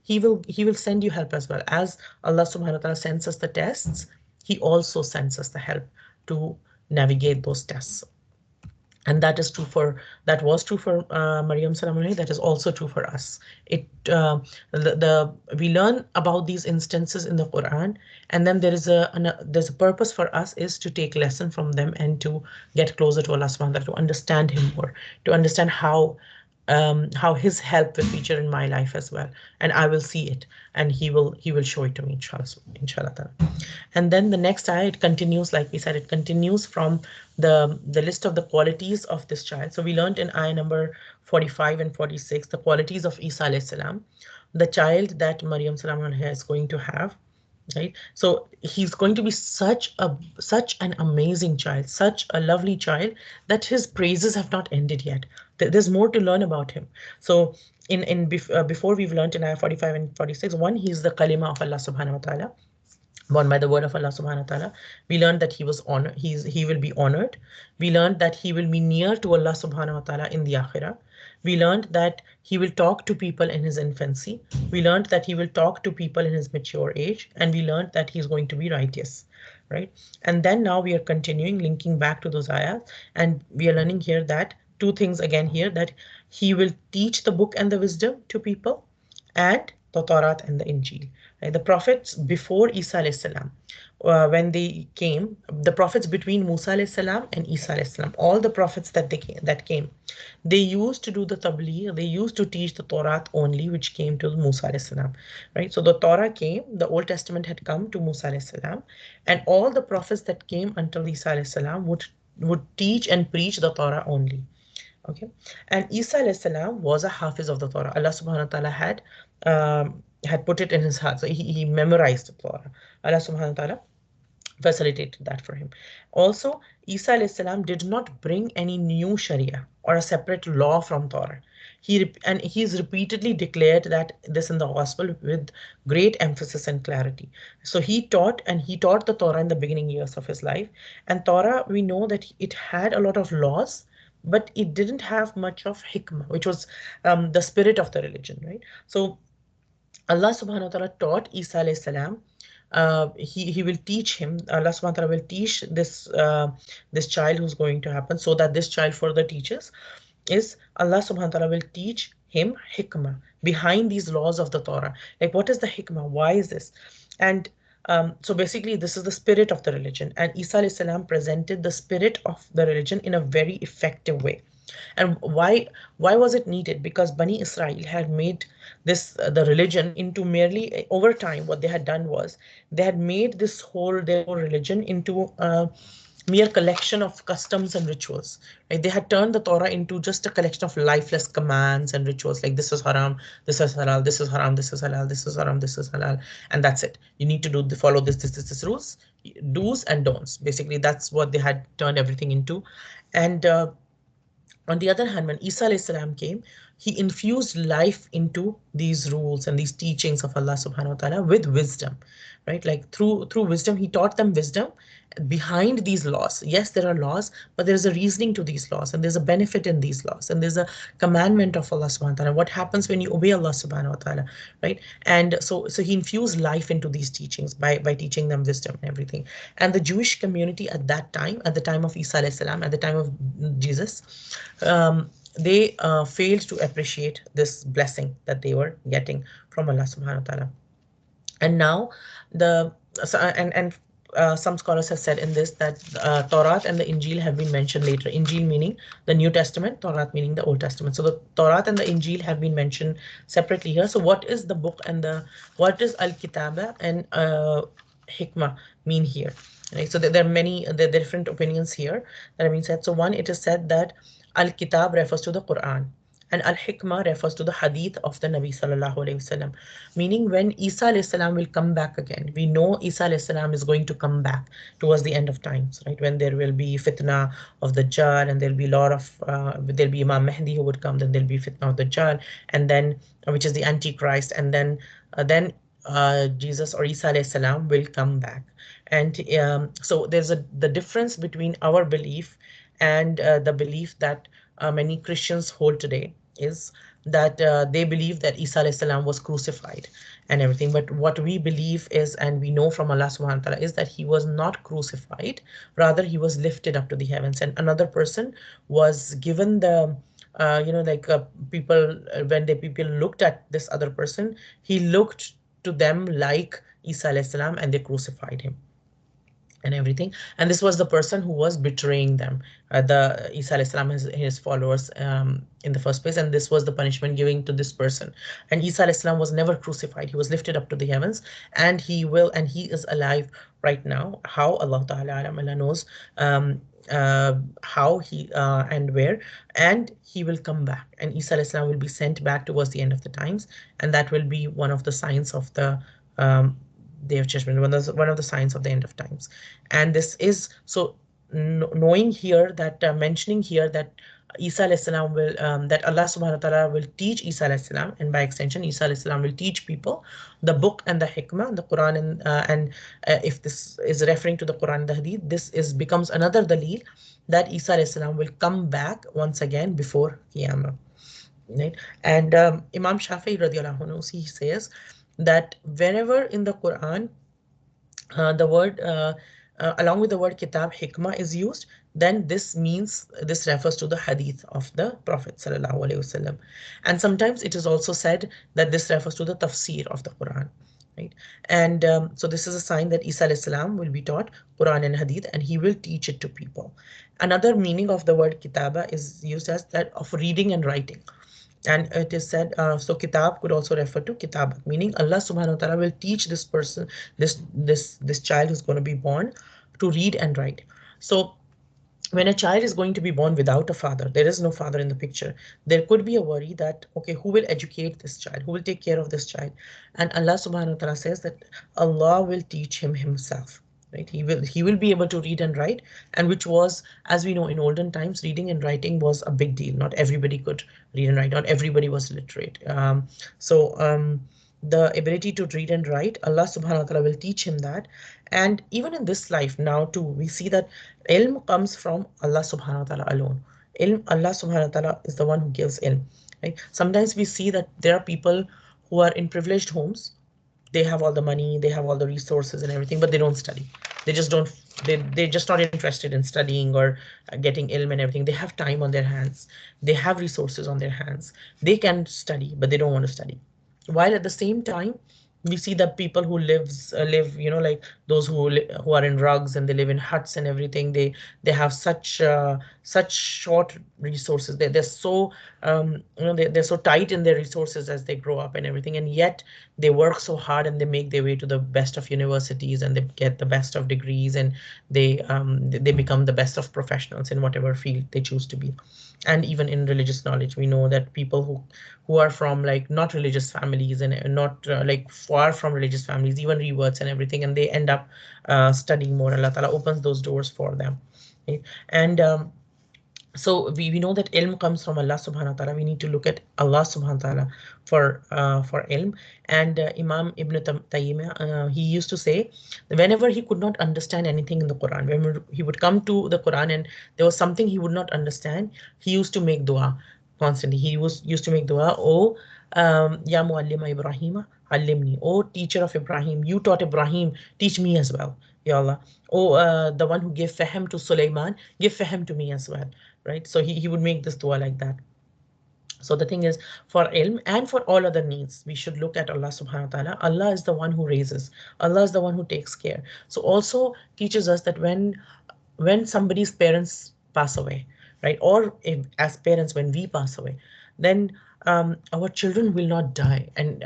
send you help as well. As Allah subhanahu wa ta'ala sends us the tests, He also sends us the help to navigate those tests. And that is true for, that was true for Maryam salam alaihi, that is also true for us. It the we learn about these instances in the Quran, and then there's a purpose for us is to take lesson from them and to get closer to Allah subhanahu wa ta'ala, to understand Him more, to understand how His help will feature in my life as well, and I will see it, and He will show it to me, inshallah. And then the next ayah, it continues, like we said, it continues from the list of the qualities of this child. So we learned in ayah number 45 and 46 the qualities of Isa alayhi salam, the child that Maryam salam alaiha is going to have, right? So he's going to be such an amazing child, such a lovely child, that his praises have not ended yet. There's more to learn about him. So before, we've learned in ayah 45 and 46, one, he's the kalima of Allah subhanahu wa ta'ala, born by the word of Allah subhanahu wa ta'ala. We learned that he was honored, he will be honored. We learned that he will be near to Allah subhanahu wa ta'ala in the akhirah. We learned that he will talk to people in his infancy. We learned that he will talk to people in his mature age, and we learned that he's going to be righteous, right? And then now we are continuing, linking back to those ayahs, and we are learning here that two things again here, that he will teach the book and the wisdom to people, and the Torah and the Injil. Right? The prophets before Isa alayhi salam, when they came, the prophets between Musa alayhi salam and Isa alayhi salam, all the prophets that came, they used to do the tabligh, they used to teach the Torah only, which came to Musa alayhi salam. Right? So the Torah came, the Old Testament had come to Musa alayhi salam, and all the prophets that came until Isa alayhi salam would teach and preach the Torah only. Okay, and Isa alayhi salam was a hafiz of the Torah. Allah subhanahu wa ta'ala had put it in his heart, so he memorized the Torah. Allah subhanahu wa ta'ala facilitated that for him. Also, Isa alayhi salam did not bring any new Sharia or a separate law from Torah. And he's repeatedly declared that this in the gospel with great emphasis and clarity. So he taught the Torah in the beginning years of his life. And Torah, we know that it had a lot of laws, but it didn't have much of hikmah, which was the spirit of the religion, right? So Allah subhanahu wa ta'ala taught Isa alayhi salam. He will teach him. Allah subhanahu wa ta'ala will teach this child who's going to happen, so that this child further teaches. Is Allah subhanahu wa ta'ala will teach him hikmah behind these laws of the Torah. Like, what is the hikmah? Why is this? And so basically, this is the spirit of the religion. And Isa alayhi salam presented the spirit of the religion in a very effective way. And why was it needed? Because Bani Israel had made this the religion into merely, over time, what they had done was they had made their whole religion into a mere collection of customs and rituals. Right? They had turned the Torah into just a collection of lifeless commands and rituals, like this is haram, this is halal, this is haram, this is halal, this is haram, this is halal, and that's it. You need to follow this rules, do's and don'ts. Basically, that's what they had turned everything into. And on the other hand, when Isa alayhi salam came, he infused life into these rules and these teachings of Allah subhanahu wa ta'ala with wisdom, right? Like through wisdom, he taught them wisdom behind these laws. Yes, there are laws, but there is a reasoning to these laws, and there's a benefit in these laws, and there's a commandment of Allah subhanahu wa ta'ala. What happens when you obey Allah subhanahu wa ta'ala, right? And so he infused life into these teachings by teaching them wisdom and everything. And the Jewish community at that time, at the time of Isa alayhi salam, at the time of Jesus, they failed to appreciate this blessing that they were getting from Allah subhanahu wa ta'ala. And now the so, and some scholars have said in this that Torah and the Injil have been mentioned later. Injil meaning the New Testament, Torah meaning the Old Testament. So the Torah and the Injil have been mentioned separately here. So what is the book and the what is Al Kitaba and Hikmah mean here? Right. So there are many different opinions here that have been said. So one, it is said that Al Kitab refers to the Quran and Al Hikmah refers to the Hadith of the Nabi Sallallahu Alaihi Wasallam, meaning when Isa alayhi salam will come back again. We know Isa alayhi salam is going to come back towards the end of times, right? When there will be fitna of the Dajjal, and there'll be a lot of there'll be Imam Mahdi who would come, then there'll be fitna of the Dajjal, and then which is the Antichrist, and then Jesus or Isa alayhi salam will come back. And so there's the difference between our belief and the belief that many Christians hold today is that they believe that Isa alayhi salam was crucified and everything. But what we believe is, and we know from Allah subhanahu wa ta'ala, is that he was not crucified. Rather, he was lifted up to the heavens. And another person was given the, like people, when the people looked at this other person, he looked to them like Isa alayhi salam and they crucified him and everything. And this was the person who was betraying them, the Isa alayhi salam, his followers in the first place. And this was the punishment given to this person. And Isa alayhi salam was never crucified. He was lifted up to the heavens, and he is alive right now. How? Allah Ta'ala alam, Allah knows how he and where. And he will come back. And Isa alayhi salam will be sent back towards the end of the times. And that will be one of the signs of the um, day of judgment, one of the signs of the end of times. And this is so, knowing here that mentioning here that Isa alayhi salam will that Allah subhanahu wa ta'ala will teach Isa alayhi salam, and by extension Isa alayhi salam will teach people the book and the hikmah, the Quran, and if this is referring to the Quran and the Hadith, this is becomes another dalil that Isa alayhi salam will come back once again before Qiyamah. Right? And Imam Shafi'i radiallahu anhu, he says that whenever in the Quran the word along with the word kitab hikmah is used, then this refers to the hadith of the Prophet sallallahu alaihi wasallam. And sometimes it is also said that this refers to the tafsir of the Quran. Right? And so this is a sign that Isa alayhi salam will be taught Quran and hadith, and he will teach it to people. Another meaning of the word kitaba is used as that of reading and writing. And it is said, so kitab could also refer to kitab, meaning Allah subhanahu wa ta'ala will teach this person, this child who's going to be born, to read and write. So when a child is going to be born without a father, there is no father in the picture, there could be a worry that, okay, who will educate this child? Who will take care of this child? And Allah subhanahu wa ta'ala says that Allah will teach him himself. Right? He will be able to read and write, and which was, as we know, in olden times, reading and writing was a big deal. Not everybody could read and write. Not everybody was literate. So the ability to read and write, Allah subhanahu wa ta'ala will teach him that. And even in this life now too, we see that ilm comes from Allah subhanahu wa ta'ala alone. Ilm, Allah subhanahu wa ta'ala is the one who gives ilm. Right? Sometimes we see that there are people who are in privileged homes, they have all the money, they have all the resources and everything, but they don't study. They just don't, they're just not interested in studying or getting ilm and everything. They have time on their hands, they have resources on their hands, they can study, but they don't want to study. While at the same time, we see that people who live, like those who are in rugs and they live in huts and everything, they have such short resources. They're so they're so tight in their resources as they grow up and everything, and yet they work so hard and they make their way to the best of universities and they get the best of degrees, and they become the best of professionals in whatever field they choose to be. And even in religious knowledge, we know that people who are from like not religious families and not like far from religious families, even reverts and everything, and they end up studying more. Allah Ta'ala opens those doors for them. Right? And so we know that ilm comes from Allah subhanahu wa ta'ala. We need to look at Allah subhanahu wa ta'ala for ilm. And Imam Ibn Taymiyyah, he used to say that whenever he could not understand anything in the Quran, when he would come to the Quran and there was something he would not understand, he used to make dua constantly. He used to make dua, oh Ya Muallima Ibrahim, Allimni. Oh teacher of Ibrahim, you taught Ibrahim, teach me as well. Ya Allah. Oh, the one who gave fahm to Sulaiman, give fahm to me as well. Right? So he would make this dua like that. So the thing is, for ilm and for all other needs, we should look at Allah subhanahu wa ta'ala. Allah is the one who raises. Allah is the one who takes care. So also teaches us that when somebody's parents pass away, right? Or if, as parents, when we pass away, then our children will not die. And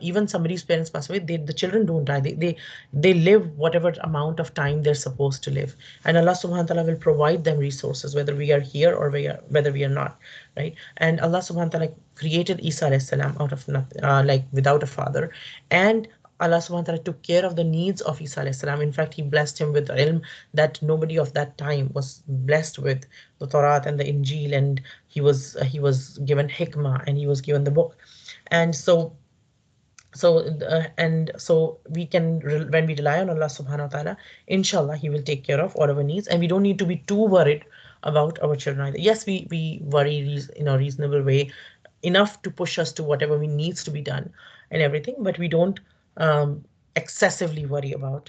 even somebody's parents pass away, the children don't die. They live whatever amount of time they're supposed to live. And Allah subhanahu wa ta'ala will provide them resources, whether we are here or whether we are not, right? And Allah subhanahu wa ta'ala created Isa alayhi salam out of nothing, like without a father. And Allah subhanahu wa ta'ala took care of the needs of Isa alayhi salam. In fact, he blessed him with ilm that nobody of that time was blessed with, the Torah and the Injil, and he was given hikmah, and he was given the book. And so we can when we rely on Allah subhanahu wa ta'ala, inshallah he will take care of all our needs, and we don't need to be too worried about our children either. Yes, we worry in a reasonable way, enough to push us to whatever we needs to be done and everything, but we don't excessively worry about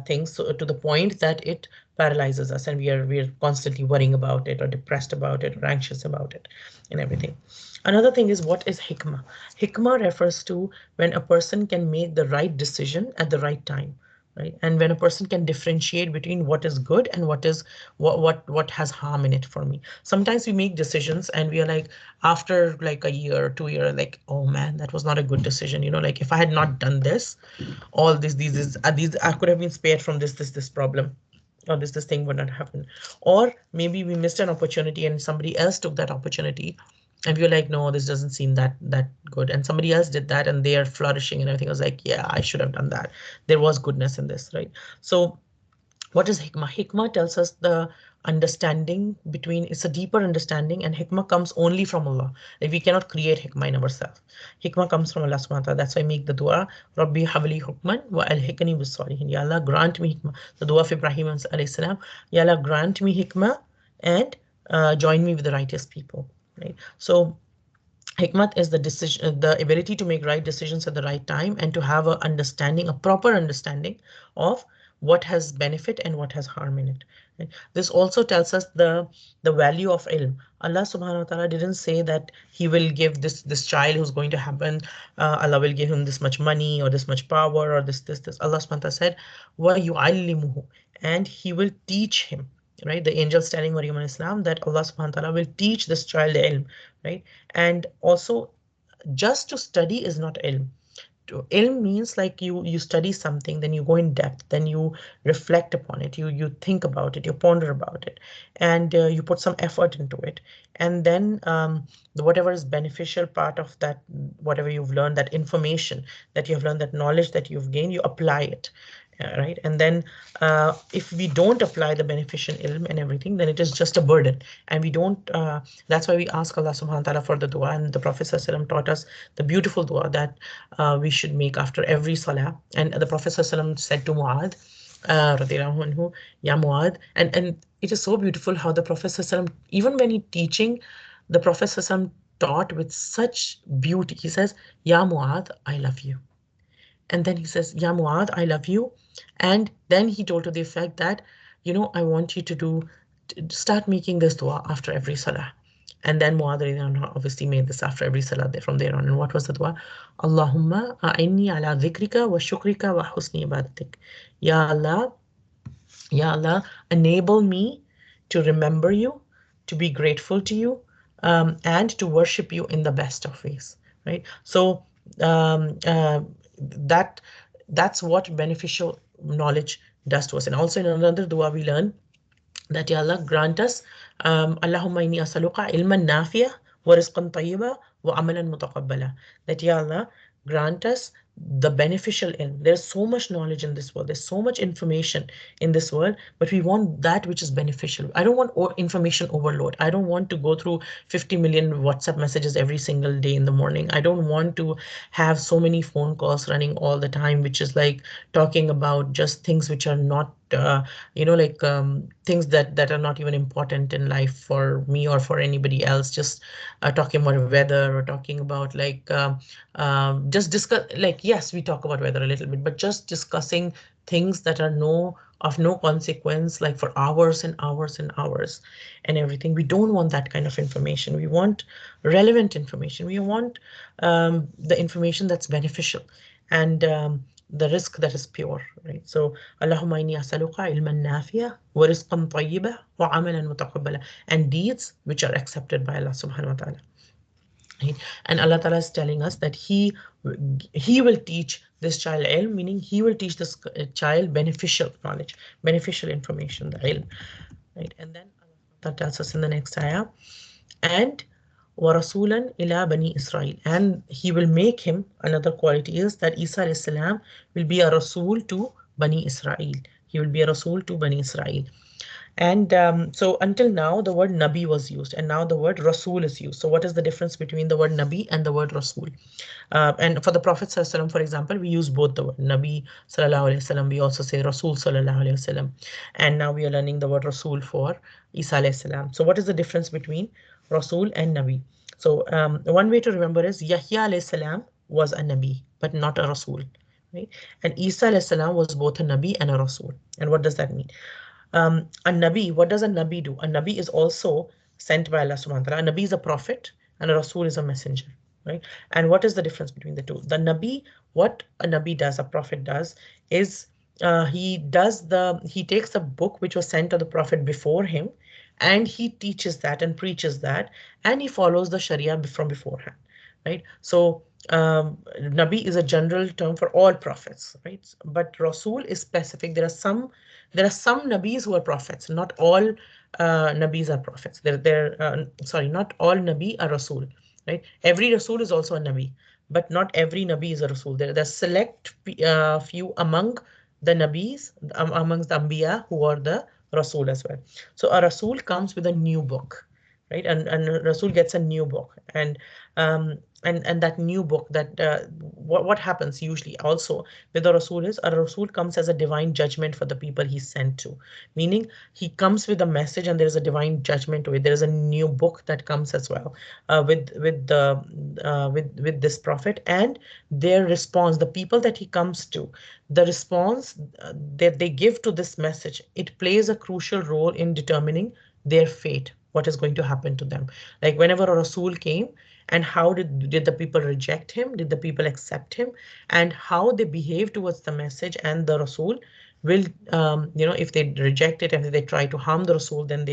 things, so to the point that it paralyzes us, and we are constantly worrying about it, or depressed about it, or anxious about it and everything. Another thing is, what is hikmah? Hikmah refers to when a person can make the right decision at the right time, right? And when a person can differentiate between what is good and what has harm in it. For me, sometimes we make decisions and we are like, after like a year or 2 year, like, oh man, that was not a good decision. Like, if I had not done this, all these I could have been spared from this problem, or this thing would not happen. Or maybe we missed an opportunity and somebody else took that opportunity, and we were like, no, this doesn't seem that good, and somebody else did that and they are flourishing and everything. I was like, yeah, I should have done that. There was goodness in this, right? So what is hikmah? Hikmah tells us the understanding between, it's a deeper understanding, and hikmah comes only from Allah. Like, we cannot create hikmah in ourselves. Hikmah comes from Allah subhanahu wa ta'ala. That's why I make the dua, Rabbi habli hukman wa alhikni bis salihin. Ya Allah, grant me hikmah. The dua of Ibrahim alayhi salam. Ya Allah, grant me hikmah, and join me with the righteous people. Right? So hikmat is the decision, the ability to make right decisions at the right time, and to have a understanding, a proper understanding of what has benefit and what has harm in it. Right? This also tells us the value of ilm. Allah subhanahu wa ta'ala didn't say that he will give this child who's going to happen, Allah will give him this much money or this much power or this. Allah subhanahu wa ta'ala said, wa yu'allimuhu, and he will teach him. Right? The angels telling Maryam alayhi salam that Allah subhanahu wa ta'ala will teach this child ilm, right? And also, just to study is not ilm. Ilm means like you study something, then you go in depth, then you reflect upon it, you think about it, you ponder about it, and you put some effort into it, and then whatever is beneficial part of that, whatever you've learned, that information that you have learned, that knowledge that you've gained, you apply it. Right? And then if we don't apply the beneficial ilm and everything, then it is just a burden, and we don't that's why we ask Allah subhanahu wa ta'ala for the dua, and the Prophet ﷺ taught us the beautiful dua that we should make after every salah. And the Prophet ﷺ said to Muad, radiyallahu anhu, ya Muad, and it is so beautiful how the Prophet ﷺ, even when he teaching, the Prophet ﷺ taught with such beauty. He says, ya Muad, I love you. And then he says, Ya Muad, I love you. And then he told to the effect that, I want you start making this dua after every salah. And then Muad obviously made this after every salah from there on. And what was the dua? Allahumma a'inni ala dhikrika wa shukrika wa husni ibadatik. Ya Allah, Ya Allah, enable me to remember you, to be grateful to you, and to worship you in the best of ways. Right? So um, uh, that that's what beneficial knowledge does to us. And also in another dua we learn that, Ya Allah, grant us, Allahumma inni asaluka ilman nafiya wa rizqan tayyiba wa amalan mutaqabbala. That, Ya Allah, grant us the beneficial ilm. There's so much knowledge in this world. There's so much information in this world, but we want that which is beneficial. I don't want information overload. I don't want to go through 50 million WhatsApp messages every single day in the morning. I don't want to have so many phone calls running all the time, which is like talking about just things which are not like things that are not even important in life for me or for anybody else. Just talking about weather, or talking about like just discuss, like, yes, we talk about weather a little bit, but just discussing things that are no of no consequence, like for hours and hours and hours and everything. We don't want that kind of information. We want relevant information. We want the information that's beneficial, and the risk that is pure, right? So, Allahumma inni as'aluka ilman nafi'a wa rizqan tayyiba wa amalan mutaqabbala, and deeds which are accepted by Allah subhanahu wa ta'ala. Right? And Allah Ta'ala is telling us that He will teach this child ilm, meaning He will teach this child beneficial knowledge, beneficial information, the ilm. Right? And then Allah tells us in the next ayah, and وَرَسُولًا إِلَى بَنِي Israel. And He will make him, another quality is that Isa alayhi salam will be a Rasul to Bani Israel. He will be a Rasul to Bani Israel. And so until now, the word Nabi was used, and now the word Rasul is used. So what is the difference between the word Nabi and the word Rasul? And for the Prophet ﷺ, for example, we use both the word Nabi Sallallahu Alaihi Wasallam. We also say Rasul Sallallahu Alaihi Wasallam. And now we are learning the word Rasul for Isa Alayhi Salam. So what is the difference between Rasul and Nabi? So one way to remember is Yahya Alayhi Salam was a Nabi, but not a Rasul. Right? And Isa Alayhi Salam was both a Nabi and a Rasul. And what does that mean? A Nabi, what does a Nabi do? A Nabi is also sent by Allah subhanahu wa ta'ala. A Nabi is a prophet and a Rasul is a messenger, right? And what is the difference between the two? The Nabi, what a Nabi does, a prophet does, is he takes a book which was sent to the prophet before him, and he teaches that and preaches that, and he follows the Sharia from beforehand, right? So Nabi is a general term for all prophets, right? But Rasul is specific. There are some Nabis who are prophets. Not all Nabis are prophets. Sorry, not all Nabi are Rasul, right? Every Rasul is also a Nabi, but not every Nabi is a Rasul. There are select few among the Nabis, amongst the Anbiya, who are the Rasul as well. So a Rasul comes with a new book, right? And Rasul gets a new book, um, and that new book, that what happens usually also with the Rasul is, a Rasul comes as a divine judgment for the people he's sent to, meaning he comes with a message and there is a divine judgment to it. There is a new book that comes as well with this prophet, and their response, the people that he comes to, the response that they give to this message, it plays a crucial role in determining their fate, what is going to happen to them. Like whenever a Rasul came, and how did the people reject him? Did the people accept him? And how they behave towards the message and the Rasul will, if they reject it and if they try to harm the Rasul, then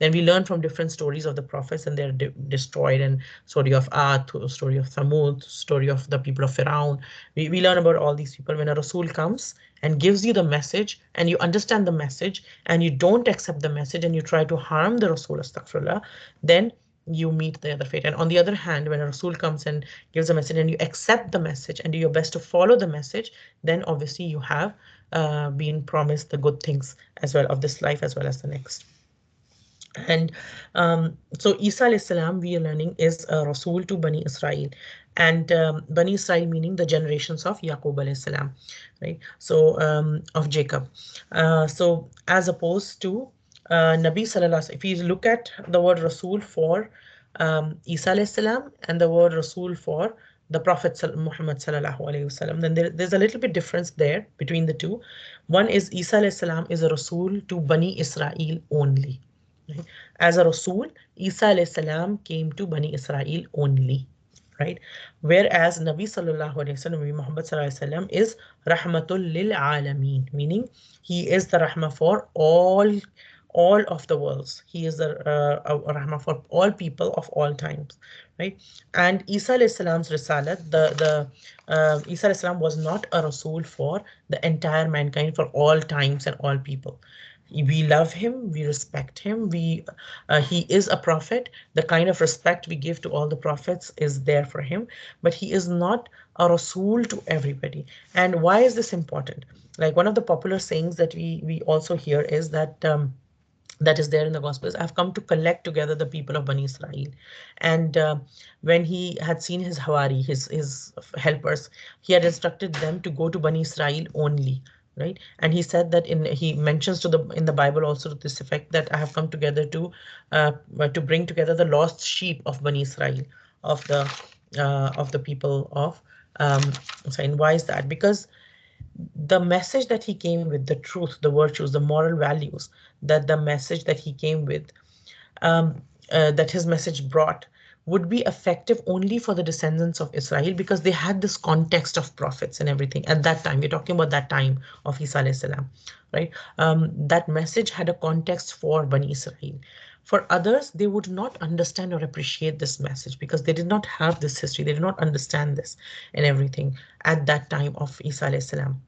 we learn from different stories of the prophets, and they're destroyed. And story of Ad, story of Thamud, story of the people of Firaun. We learn about all these people. When a Rasul comes and gives you the message, and you understand the message, and you don't accept the message, and you try to harm the Rasul, astaghfirullah, then you meet the other fate. And on the other hand, when a Rasul comes and gives a message and you accept the message and do your best to follow the message, then obviously you have been promised the good things as well of this life as well as the next. And so Isa alayhi salam, we are learning, is a Rasul to Bani Israel. And Bani Israel meaning the generations of Yaqub alayhi salam, right? So of Jacob. So as opposed to Nabi sallallahu, if you look at the word Rasul for Isa alayhi salam and the word Rasul for the Prophet Muhammad sallallahu alaihi wasallam, then there's a little bit difference there between the two. One is Isa alayhi salam is a Rasul to Bani Israel only. Right? As a Rasul, Isa alayhi salam came to Bani Israel only, right? Whereas Nabi sallallahu alaihi wasallam, Nabi Muhammad sallallahu alaihi wasallam is rahmatul lil alameen, meaning he is the rahmah for all of the worlds. He is the rahmah for all people of all times, right? And Isa alayhi salam's risalat, the Isa alayhi salam was not a Rasul for the entire mankind, for all times and all people. We love him, we respect him, he is a prophet. The kind of respect we give to all the prophets is there for him, but he is not a Rasul to everybody. And why is this important? Like one of the popular sayings that we also hear is that is there in the Gospels. I've come to collect together the people of Bani Israel. And when he had seen his Hawari, his helpers, he had instructed them to go to Bani Israel only. Right, and he said that he mentions in the Bible also to this effect, that I have come together to bring together the lost sheep of Bani Israel, of the people of. And why is that? Because The message that he came with, the truth, the virtues, the moral values, that the message that he came with, um, that his message brought, would be effective only for the descendants of Israel, because they had this context of prophets and everything at that time. We're talking about that time of Isa alayhi salam, right? That message had a context for Bani Israel. For others, they would not understand or appreciate this message because they did not have this history. They did not understand this and everything at that time of Isa alayhi salam.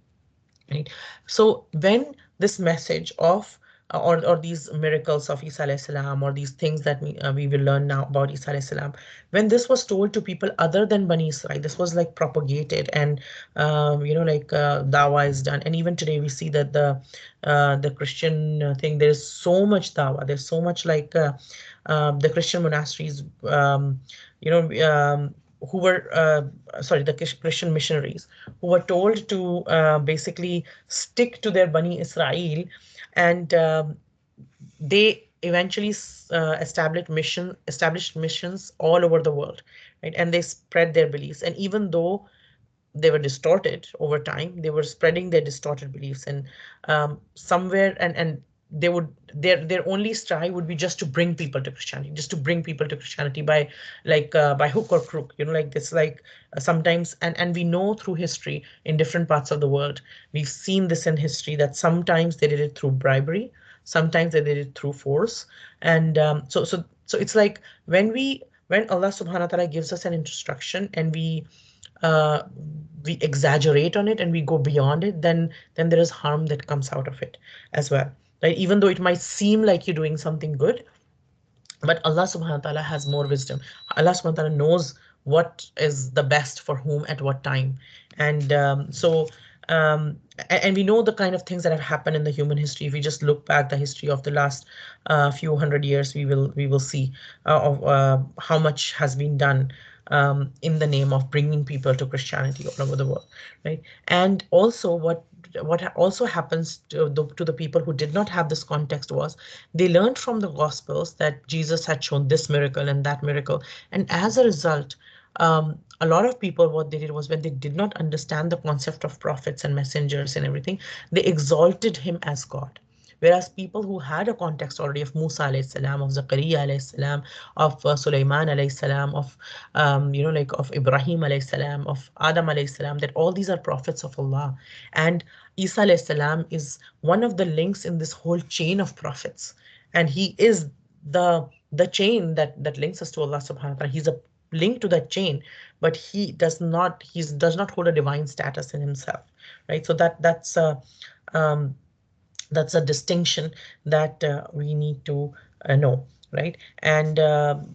Right. So when this message of or these miracles of Isa alayhi salam, or these things that we will learn now about Isa alayhi salam, when this was told to people other than Bani Israel, this was like propagated, and like dawah is done. And even today we see that the Christian thing, there's so much dawah, there's so much like the Christian monasteries, you know who were sorry, the Christian missionaries who were told to basically stick to their Bani Israel, and they eventually established missions all over the world, right? And they spread their beliefs. And even though they were distorted over time, they were spreading their distorted beliefs, and somewhere, and they would, their only strive would be just to bring people to Christianity, just to bring people to Christianity by, like, by hook or crook, like this, like, sometimes. And we know through history in different parts of the world, we've seen this in history, that sometimes they did it through bribery, sometimes they did it through force. And so it's like, when Allah subhanahu wa ta'ala gives us an instruction, and uh, we exaggerate on it and we go beyond it, then there is harm that comes out of it as well, right? Even though it might seem like you're doing something good, but Allah subhanahu wa ta'ala has more wisdom. Allah subhanahu wa ta'ala knows what is the best for whom at what time. And and we know the kind of things that have happened in the human history. If we just look back the history of the last few hundred years, we will see of how much has been done in the name of bringing people to Christianity all over the world, right? And also, what also happens to the people who did not have this context was, they learned from the Gospels that Jesus had shown this miracle and that miracle, and as a result, a lot of people, what they did was, when they did not understand the concept of prophets and messengers and everything, they exalted him as God. Whereas people who had a context already of Musa alayhi salam, of Zakaria alayhi salam, of Sulaiman alayhi salam, of like of Ibrahim alayhi salam, of Adam alayhi salam, that all these are prophets of Allah. And Isa alayhi salam is one of the links in this whole chain of prophets, and he is the chain that links us to Allah subhanahu wa ta'ala. He's a link to that chain, but he does not hold a divine status in himself, right? So um, that's a distinction that we need to know, right? And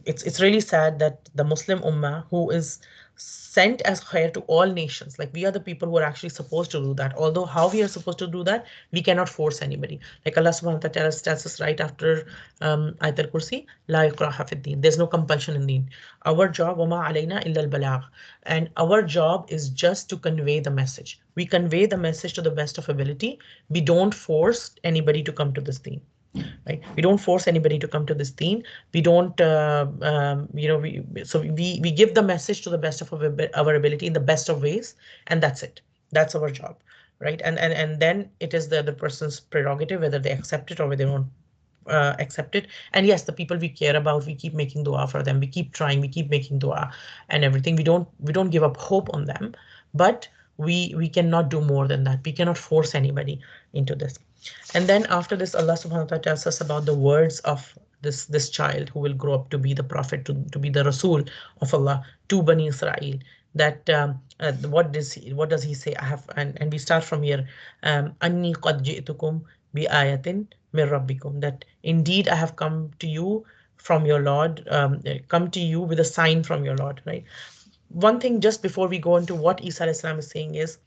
it's really sad that the Muslim Ummah, who is sent as khair to all nations, like, we are the people who are actually supposed to do that. Although how we are supposed to do that, we cannot force anybody. Like Allah subhanahu wa ta'ala tells us right after Ayat al-Kursi, La ikraha fid din. There's no compulsion in deen. Our job, wama alayna illa al-balagh. And our job is just to convey the message. We convey the message to the best of ability. We don't force anybody to come to this deen, right? We don't force anybody to come to this deen. We don't we give the message to the best of our ability in the best of ways, and that's it. That's our job, right? And then it is the other person's prerogative whether they accept it or whether they don't accept it. And yes, the people we care about, we keep making dua for them, we keep trying, we keep making dua and everything. We don't give up hope on them, but we cannot do more than that. We cannot force anybody into this. And then after this, Allah subhanahu wa ta'ala tells us about the words of this child who will grow up to be the prophet, to be the Rasul of Allah to Bani Israel. That what does he say? I have, and we start from here. Anni qad ji'tukum bi ayatin min rabbikum. That indeed I have come to you from your Lord, come to you with a sign from your Lord. Right. One thing just before we go into what Isa alayhi salam is saying is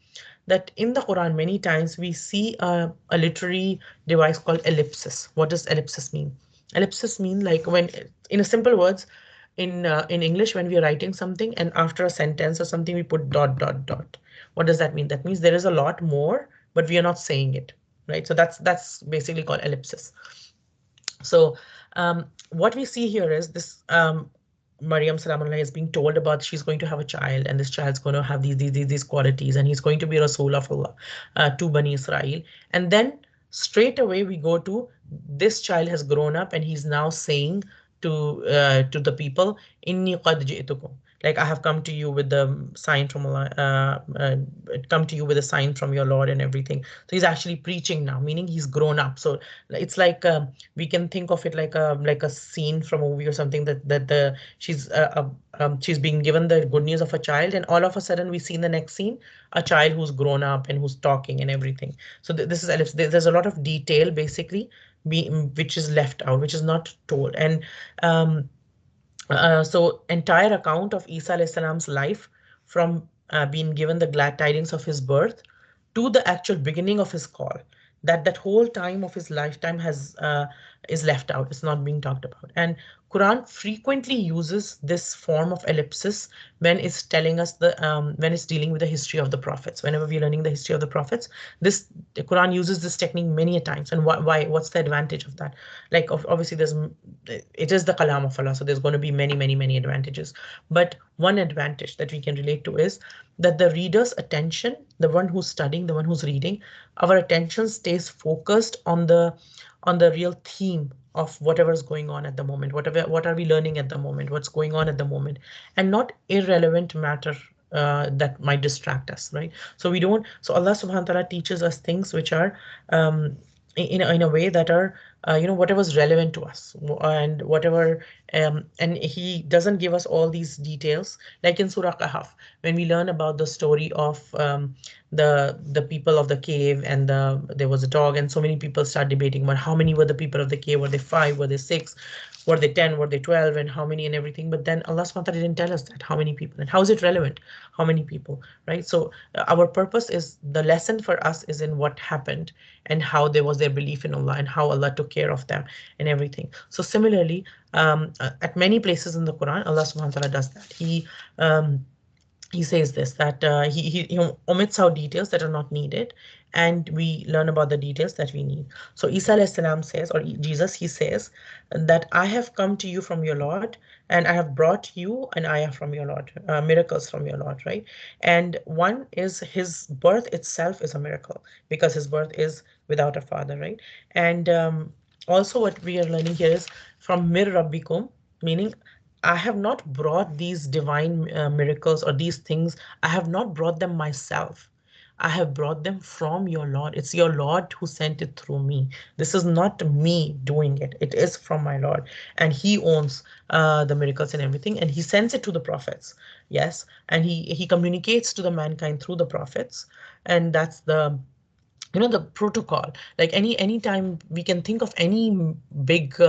that in the Quran, many times we see a literary device called ellipsis. What does ellipsis mean? Ellipsis mean, like, when, in a simple words, in English, when we are writing something and after a sentence or something, we put dot dot dot. What does that mean? That means there is a lot more, but we are not saying it, right? So that's basically called ellipsis. So what we see here is this. Maryam Salamullah is being told about she's going to have a child, and this child's going to have these qualities, and he's going to be Rasul of Allah to Bani Israel. And then straight away we go to this child has grown up, and he's now saying to the people, Inni qad ji'tukum. Like I have come to you with the sign from Allah, come to you with a sign from your Lord and everything. So he's actually preaching now, meaning he's grown up. So it's like we can think of it like a scene from a movie or something that the she's being given the good news of a child, and all of a sudden we see in the next scene a child who's grown up and who's talking and everything. So this is there's a lot of detail basically which is left out, which is not told. And um, so entire account of Isa alayhi salam's life from being given the glad tidings of his birth to the actual beginning of his call, that whole time of his lifetime has is left out. It's not being talked about. And Quran frequently uses this form of ellipsis when it's telling us when it's dealing with the history of the prophets. Whenever we're learning the history of the prophets, this the Quran uses this technique many a times. And why? What's the advantage of that? Like obviously it is the kalam of Allah, so there's going to be many advantages. But one advantage that we can relate to is that the reader's attention, the one who's studying, the one who's reading, our attention stays focused on the real theme of whatever is going on at the moment, what are we learning at the moment, what's going on at the moment, and not irrelevant matter that might distract us, right? So we don't. So Allah Subhanahu wa Taala teaches us things which are in a way that are whatever's relevant to us, and whatever and he doesn't give us all these details, like in Surah Kahf when we learn about the story of the people of the cave, and there was a dog, and so many people start debating about how many were the people of the cave. Were they five? Were they six? Were they 10? Were they 12? And how many and everything? But then Allah SWT didn't tell us that how many people, and how is it relevant? How many people, right? So our purpose is, the lesson for us is in what happened and how there was their belief in Allah and how Allah took care of them and everything. So similarly, at many places in the Quran, Allah subhanahu wa ta'ala does that. He says this, that he omits out details that are not needed, and we learn about the details that we need. So Isa alayhi salam says, or Jesus, he says that I have come to you from your Lord, and I have brought you an ayah from your Lord, miracles from your Lord, right? And one is his birth itself is a miracle, because his birth is without a father, right? And also what we are learning here is from mir rabbikum, meaning I have not brought these divine miracles or these things. I have not brought them myself. I have brought them from your Lord. It's your Lord who sent it through me. This is not me doing it. It is from my Lord. And he owns the miracles and everything. And he sends it to the prophets. Yes. And he communicates to the mankind through the prophets. And that's the protocol. Like anytime we can think of any big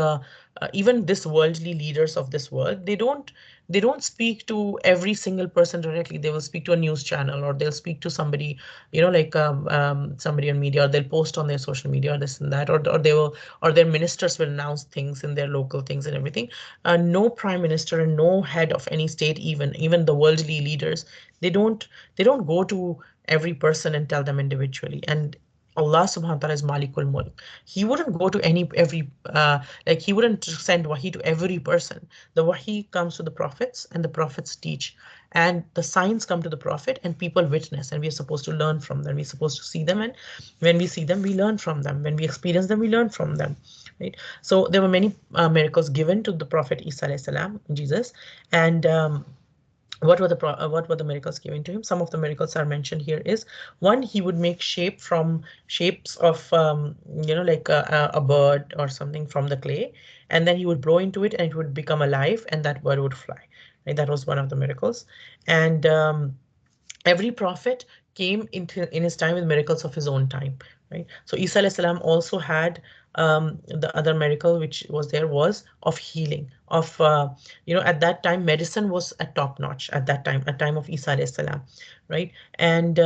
even this worldly leaders of this world, they don't speak to every single person directly. They will speak to a news channel, or they'll speak to somebody, like somebody on media, or they'll post on their social media, or this and that, or they will, or their ministers will announce things in their local things and everything. No prime minister and no head of any state, even the worldly leaders, they don't go to every person and tell them individually. And Allah subhanahu wa ta'ala is Malikul Mulk. He wouldn't go to every like he wouldn't send wahi to every person. The wahi comes to the prophets, and the prophets teach, and the signs come to the prophet, and people witness, and we are supposed to learn from them. We're supposed to see them, and when we see them we learn from them. When we experience them we learn from them, right? So there were many miracles given to the prophet Isa alayhi salam, Jesus. And what were the miracles given to him? Some of the miracles are mentioned here. Is one, he would make shapes of like a bird or something from the clay, and then he would blow into it and it would become alive, and that bird would fly, right? That was one of the miracles. And every prophet came in his time with miracles of his own time, right? So Isa alayhi salam also had the other miracle which was there was of healing of at that time medicine was at top notch at that time, at time of Isa alayhi salam, right? And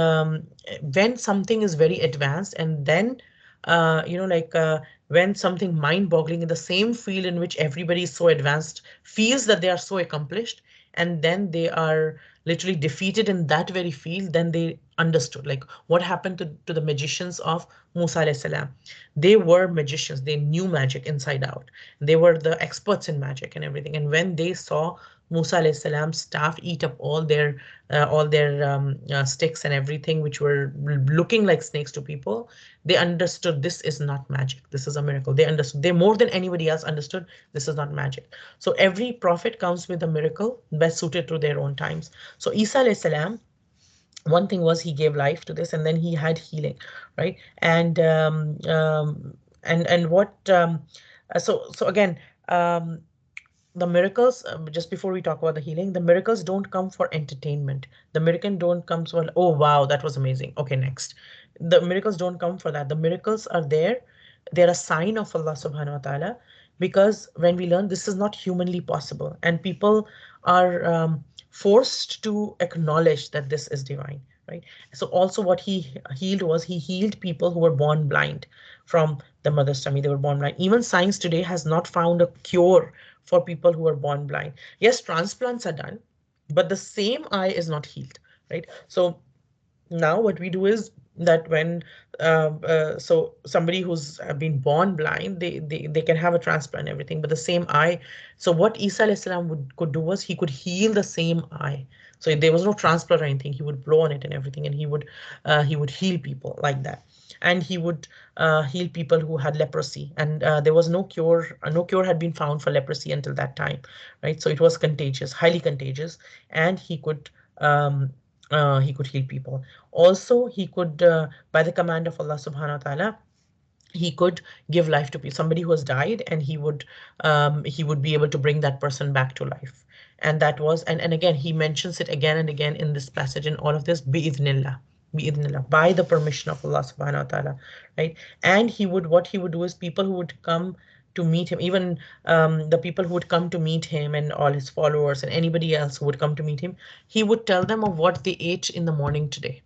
when something is very advanced, and then when something mind-boggling in the same field in which everybody is so advanced feels that they are so accomplished, and then they are literally defeated in that very field, then they understood like what happened to the magicians of Musa alayhi salam. They were magicians, they knew magic inside out, they were the experts in magic and everything. And when they saw Musa alayhi salam's staff eat up all their sticks and everything, which were looking like snakes to people. They understood this is not magic. This is a miracle. They understood. They more than anybody else understood this is not magic. So every prophet comes with a miracle best suited to their own times. So Isa alayhi salam, one thing was he gave life to this, and then he had healing, right? And what so again, um, the miracles, just before we talk about the healing, the miracles don't come for entertainment. The miracle don't come for, oh wow, that was amazing, okay, next. The miracles don't come for that. The miracles are there, they're a sign of Allah subhanahu wa ta'ala, because when we learn this is not humanly possible, and people are forced to acknowledge that this is divine, right? So also what he healed was he healed people who were born blind from the mother's tummy. They were born blind. Even science today has not found a cure for people who are born blind. Yes, transplants are done, but the same eye is not healed, right? So now what we do is that when so somebody who's been born blind, they can have a transplant and everything, but the same eye. So what Isa alayhi salam could do was he could heal the same eye. So there was no transplant or anything. He would blow on it and everything, and he would heal people like that. And he would heal people who had leprosy, and there was no cure. No cure had been found for leprosy until that time, right? So it was contagious, highly contagious, and he could heal people. Also, he could, by the command of Allah subhanahu wa ta'ala, he could give life to somebody who has died, and he would be able to bring that person back to life. And that was, and again, he mentions it again and again in this passage, in all of this, bi'idhnillah, bi'idhnillah, by the permission of Allah subhanahu wa ta'ala, right? And what he would do is people who would come to meet him, even the people who would come to meet him and all his followers and anybody else who would come to meet him, he would tell them of what they ate in the morning today,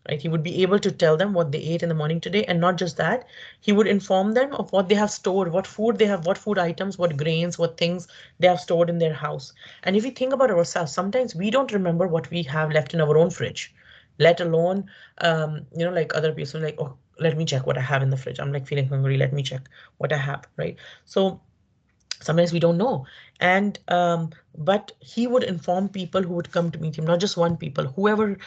right? He would be able to tell them what they ate in the morning today. And not just that, he would inform them of what they have stored, what food they have, what food items, what grains, what things they have stored in their house. And if we think about ourselves, sometimes we don't remember what we have left in our own fridge, let alone, like other people, like, oh, let me check what I have in the fridge. I'm like feeling hungry. Let me check what I have, right? So sometimes we don't know. And but he would inform people who would come to meet him, not just one people, whoever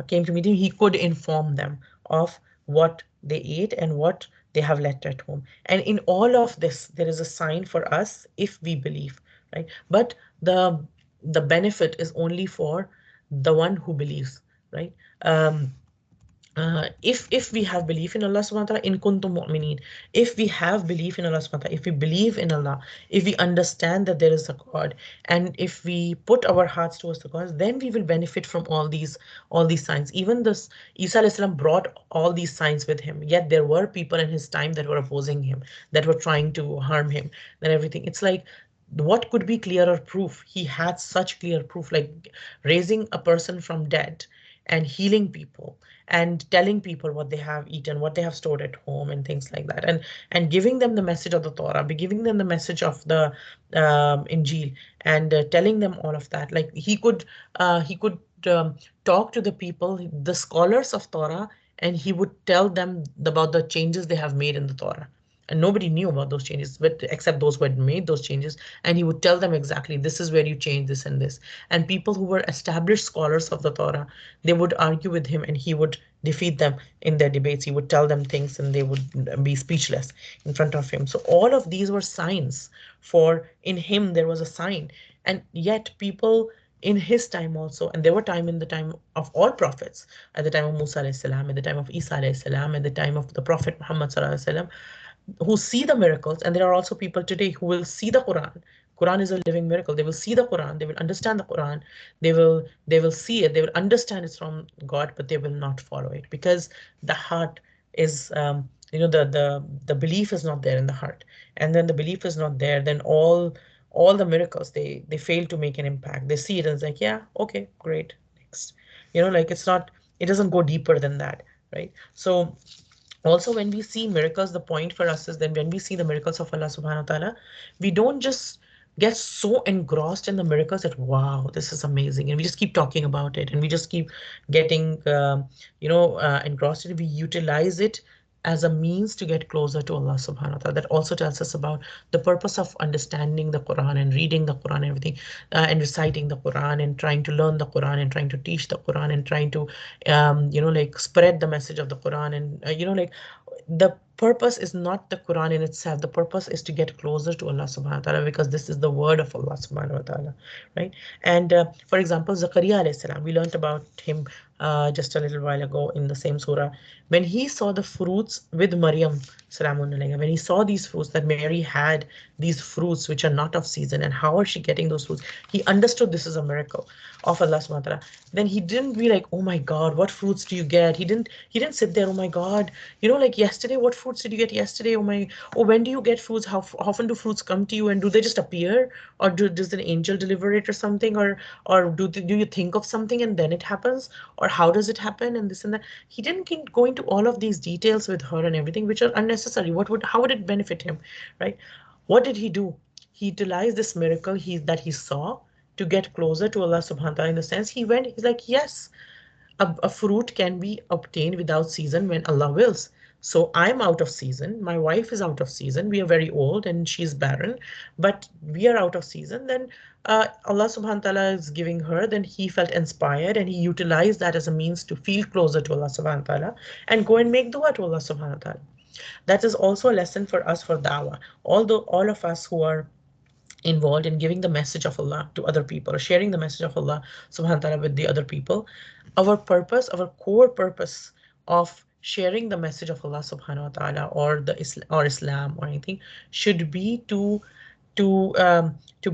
came to meet him, he could inform them of what they ate and what they have left at home. And in all of this, there is a sign for us if we believe, right? But the benefit is only for the one who believes, right? If we have belief in Allah subhanahu wa ta'ala, in kuntum mu'mineen, if we have belief in Allah subhanahu wa ta'ala, if we believe in Allah, if we understand that there is a God, and if we put our hearts towards the God, then we will benefit from all these signs. Even this Isa alayhi salam brought all these signs with him, yet there were people in his time that were opposing him, that were trying to harm him, and everything. It's like, what could be clearer proof? He had such clear proof, like raising a person from dead and healing people and telling people what they have eaten, what they have stored at home, and things like that, and giving them the message of the Torah, be giving them the message of the Injil, and telling them all of that. Like he could talk to the people, the scholars of Torah, and he would tell them about the changes they have made in the Torah. And nobody knew about those changes, but except those who had made those changes. And he would tell them exactly, this is where you change this and this. And people who were established scholars of the Torah, they would argue with him, and he would defeat them in their debates. He would tell them things, and they would be speechless in front of him. So all of these were signs, for in him there was a sign. And yet people in his time also, and there were time in the time of all prophets, at the time of Musa alayhi salam, at the time of Isa alayhi salam, at the time of the Prophet Muhammad sallallahu alaihi wasallam, who see the miracles. And there are also people today who will see the Quran. Quran is a living miracle. They will see the Quran, they will understand the Quran, they will see it, they will understand it's from God, but they will not follow it, because the heart is, the belief is not there in the heart. And then the belief is not there, then all the miracles, they fail to make an impact. They see it and it's like, yeah, okay, great, next. Like, it doesn't go deeper than that, right? So also, when we see miracles, the point for us is that when we see the miracles of Allah subhanahu wa ta'ala, we don't just get so engrossed in the miracles that, wow, this is amazing, and we just keep talking about it, and we just keep getting engrossed in it. We utilize it as a means to get closer to Allah subhanahu wa ta'ala. That also tells us about the purpose of understanding the Quran and reading the Quran and everything, and reciting the Quran and trying to learn the Quran and trying to teach the Quran and trying to, like spread the message of the Quran. And, the purpose is not the Quran in itself. The purpose is to get closer to Allah subhanahu wa ta'ala, because this is the word of Allah subhanahu wa ta'ala, right? And for example, Zakaria alayhi salam, we learned about him just a little while ago in the same surah. When he saw the fruits with Maryam, salamun alayha, when he saw these fruits, that Mary had these fruits which are not of season, and how are she getting those fruits? He understood this is a miracle of Allah subhanahu wa ta'ala. Then he didn't be like, oh my God, what fruits do you get? He didn't sit there, oh my God, like yesterday, what fruits did you get yesterday? Oh my, oh, when do you get fruits? How often do fruits come to you? And do they just appear? Or does an angel deliver it or something? Or do you think of something and then it happens? Or how does it happen? And this and that. He didn't go into all of these details with her and everything, which are unnecessary. How would it benefit him, right? What did he do? He utilized this miracle that he saw to get closer to Allah subhanahu wa ta'ala. In the sense, he's like, yes, a fruit can be obtained without season when Allah wills. So I'm out of season. My wife is out of season. We are very old and she's barren, but we are out of season. Then Allah subhanahu wa ta'ala is giving her. Then he felt inspired and he utilized that as a means to feel closer to Allah subhanahu wa ta'ala and go and make dua to Allah subhanahu wa ta'ala. That is also a lesson for us for dawah. Although all of us who are involved in giving the message of Allah to other people or sharing the message of Allah subhanahu wa ta'ala with the other people, our core purpose of sharing the message of Allah subhanahu wa ta'ala or Islam or anything should be to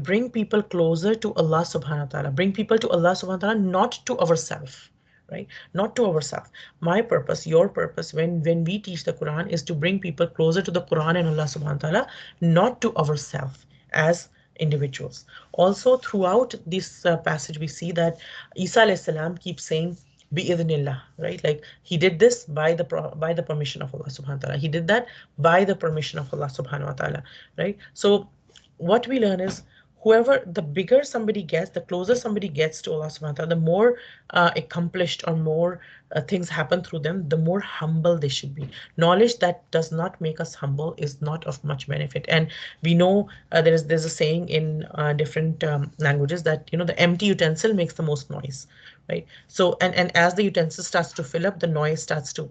bring people closer to Allah subhanahu wa ta'ala, bring people to Allah subhanahu wa ta'ala, not to ourselves, right? Not to ourselves. My purpose, your purpose, when we teach the Quran, is to bring people closer to the Quran and Allah subhanahu wa ta'ala, not to ourselves as individuals. Also, throughout this passage, we see that Isa alayhi salam keeps saying bi'idhnillah, right? Like he did this by the permission of Allah subhanahu wa ta'ala. He did that by the permission of Allah subhanahu wa ta'ala, right? So what we learn is, whoever, the bigger somebody gets, the closer somebody gets to Allah subhanahu wa ta'ala, the more accomplished or more things happen through them, the more humble they should be. Knowledge that does not make us humble is not of much benefit. And we know there's a saying in different languages that, the empty utensil makes the most noise, right? So, and as the utensil starts to fill up, the noise starts to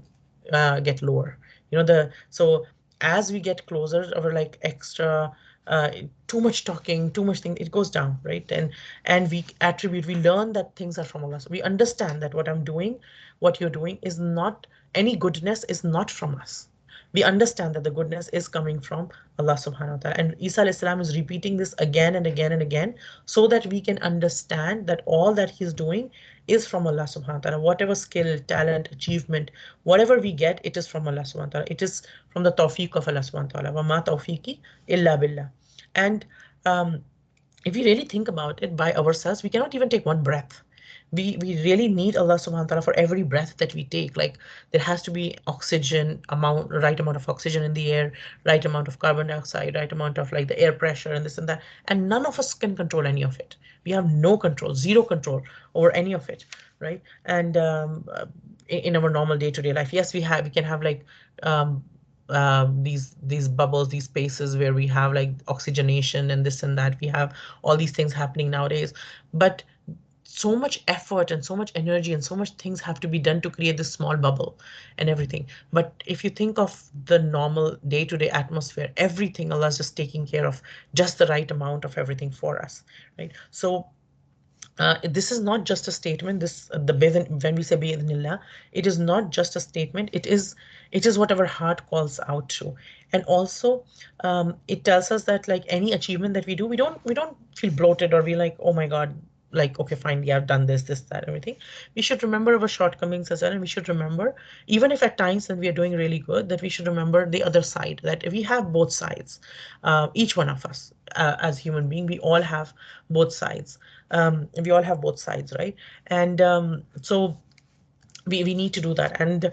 get lower. As we get closer, our like extra uh, too much talking, too much thing, it goes down, right? And we learn that things are from Allah. So we understand that what you're doing is not, any goodness is not from us. We understand that the goodness is coming from Allah subhanahu wa ta'ala. And Isa alayhi salam is repeating this again and again and again so that we can understand that all that he's doing is from Allah subhanahu wa ta'ala. Whatever skill, talent, achievement, whatever we get, it is from Allah subhanahu wa ta'ala. It is from the tawfiq of Allah subhanahu wa ta'ala. Wa ma tawfiqi illa billah. And if we really think about it, by ourselves, we cannot even take one breath. We really need Allah subhanahu wa ta'ala for every breath that we take. Like there has to be right amount of oxygen in the air, right amount of carbon dioxide, right amount of like the air pressure and this and that. And none of us can control any of it. We have no control, zero control over any of it, right? And in our normal day-to-day life, yes, we can have like um, these bubbles, these spaces where we have like oxygenation and this and that. We have all these things happening nowadays, but so much effort and so much energy and so much things have to be done to create this small bubble and everything. But if you think of the normal day-to-day atmosphere, everything, Allah's just taking care of just the right amount of everything for us, right? So this is not just a statement. When we say bi'idhnillah, it is not just a statement. It is what our heart calls out to. And also, it tells us that like any achievement that we do, we don't feel bloated or we like, oh my God, like, okay, fine, yeah, I've done this, that, everything. We should remember our shortcomings as well, and we should remember, even if at times when we are doing really good, that we should remember the other side, that we have both sides. Each one of us, as human being, we all have both sides. We all have both sides, right? And so we need to do that, and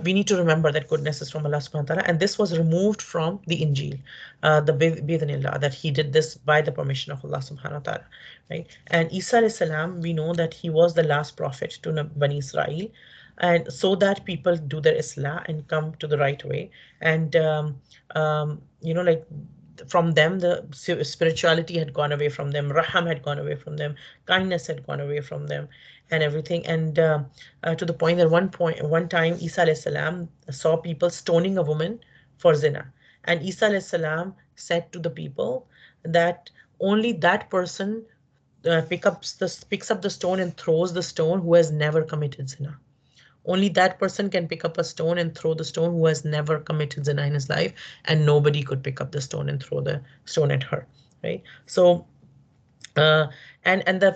we need to remember that goodness is from Allah subhanahu wa ta'ala, and this was removed from the Injil, the Bidhnillah, that he did this by the permission of Allah subhanahu wa ta'ala, right? And Isa alayhi salam, we know that he was the last prophet to Bani Israel, and so that people do their Islah and come to the right way, and like from them the spirituality had gone away from them, raham had gone away from them, kindness had gone away from them, and everything. And to the point that one time Isa alayhi salam saw people stoning a woman for zina, and Isa alayhi salam said to the people that only that person picks up the stone and throws the stone who has never committed zina. Only that person can pick up a stone and throw the stone who has never committed zina in his life, and nobody could pick up the stone and throw the stone at her, right? So uh, and uh,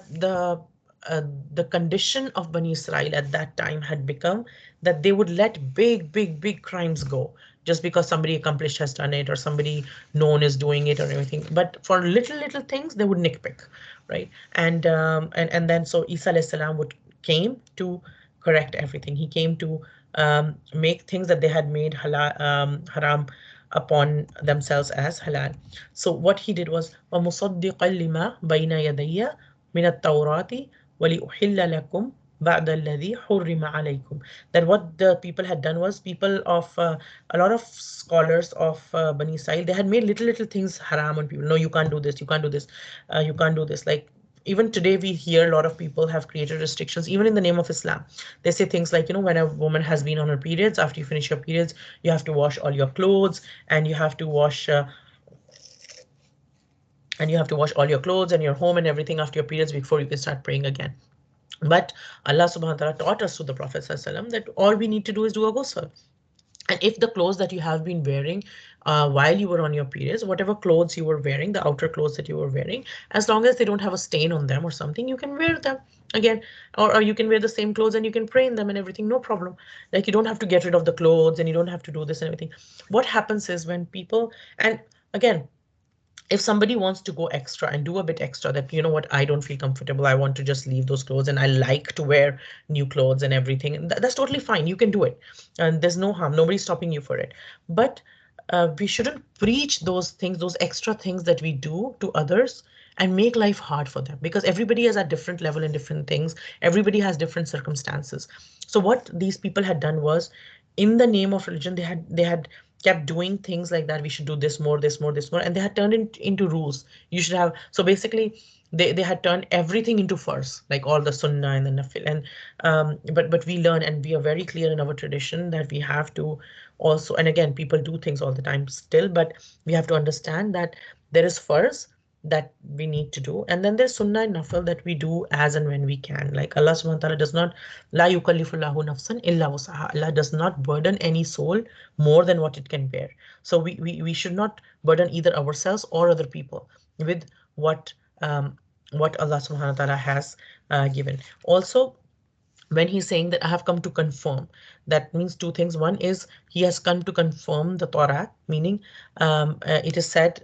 the condition of Bani Israel at that time had become that they would let big crimes go just because somebody accomplished has done it or somebody known is doing it or everything. But for little things, they would nitpick, right? And then so Isa alayhi salam would came to correct everything. He came to make things that they had made haram upon themselves as halal. So what he did was وَمُصَدِّقًا لِمَا بَيْنَ يَدَيَّ مِنَ التَّوْرَاةِ وَلِأُحِلَّ لَكُمْ بَعْدَ الَّذِي حُرِّمَ عَلَيْكُمْ. That what the people had done was people of a lot of scholars of Bani Israel, they had made little things haram on people. No, you can't do this, you can't do this, you can't do this. Like even today we hear a lot of people have created restrictions even in the name of Islam. They say things like, when a woman has been on her periods, after you finish your periods, you have to wash all your clothes, and you have to wash all your clothes and your home and everything after your periods before you can start praying again. But Allah subhanahu wa ta'ala taught us through the Prophet that all we need to do is do a ghusl. And if the clothes that you have been wearing while you were on your periods, whatever clothes you were wearing, the outer clothes that you were wearing, as long as they don't have a stain on them or something, you can wear them again. Or you can wear the same clothes and you can pray in them and everything, no problem. Like you don't have to get rid of the clothes and you don't have to do this and everything. What happens is when people, and again, if somebody wants to go extra and do a bit extra, that what, I don't feel comfortable, I want to just leave those clothes and I like to wear new clothes and everything, and that's totally fine, you can do it, and there's no harm, nobody's stopping you for it. But we shouldn't preach those things, those extra things that we do to others, and make life hard for them, because everybody is at different level in different things, everybody has different circumstances. So what these people had done was, in the name of religion, they had kept doing things like that. We should do this more, this more, this more, and they had turned it into rules. You should have, so basically they had turned everything into farz, like all the sunnah and the nafil. And but we learn, and we are very clear in our tradition that we have to also, and again, people do things all the time still, but we have to understand that there is farz that we need to do, and then there's sunnah and nafil that we do as and when we can. Like Allah subhanahu wa ta'ala does not, la yukallifullahu nafsan illa wusaha. Allah does not burden any soul more than what it can bear. So we should not burden either ourselves or other people with what what Allah subhanahu wa ta'ala has given. Also, when he's saying that I have come to confirm, that means two things. One is he has come to confirm the Torah, meaning it is said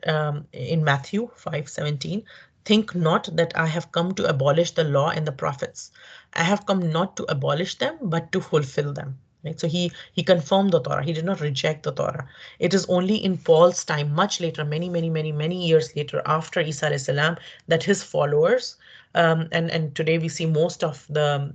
in Matthew 5:17, think not that I have come to abolish the law and the prophets. I have come not to abolish them, but to fulfill them. Right? So he confirmed the Torah. He did not reject the Torah. It is only in Paul's time, much later, many years later, after Isa alayhi salam, that his followers, and today we see most of the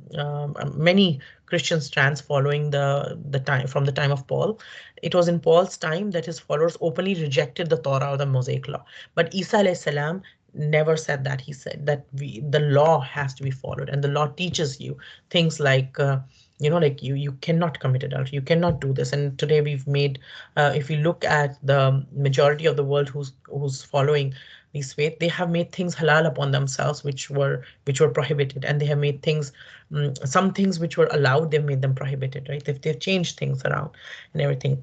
many Christian strands following the time from the time of Paul. It was in Paul's time that his followers openly rejected the Torah or the Mosaic law. But Isa alayhi salam never said that. He said that the law has to be followed, and the law teaches you things like like you cannot commit adultery, you cannot do this. And today we've made, if we look at the majority of the world who's following these faith, they have made things halal upon themselves which were prohibited, and they have made things, some things which were allowed, they've made them prohibited, right? They've changed things around and everything.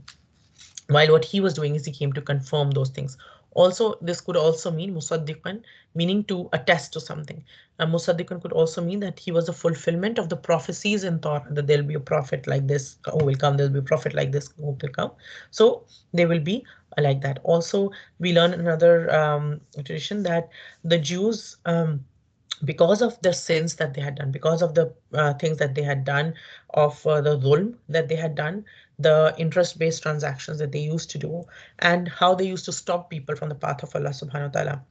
While what he was doing is he came to confirm those things. Also, this could also mean musaddiqan, meaning to attest to something. Musaddiqan could also mean that he was a fulfillment of the prophecies in Torah, that there'll be a prophet like this who will come, there'll be a prophet like this who will come. So they will be like that. Also, we learn another tradition that the Jews because of the sins that they had done, because of the things that they had done, of the dhulm that they had done, the interest-based transactions that they used to do, and how they used to stop people from the path of Allah subhanahu wa ta'ala.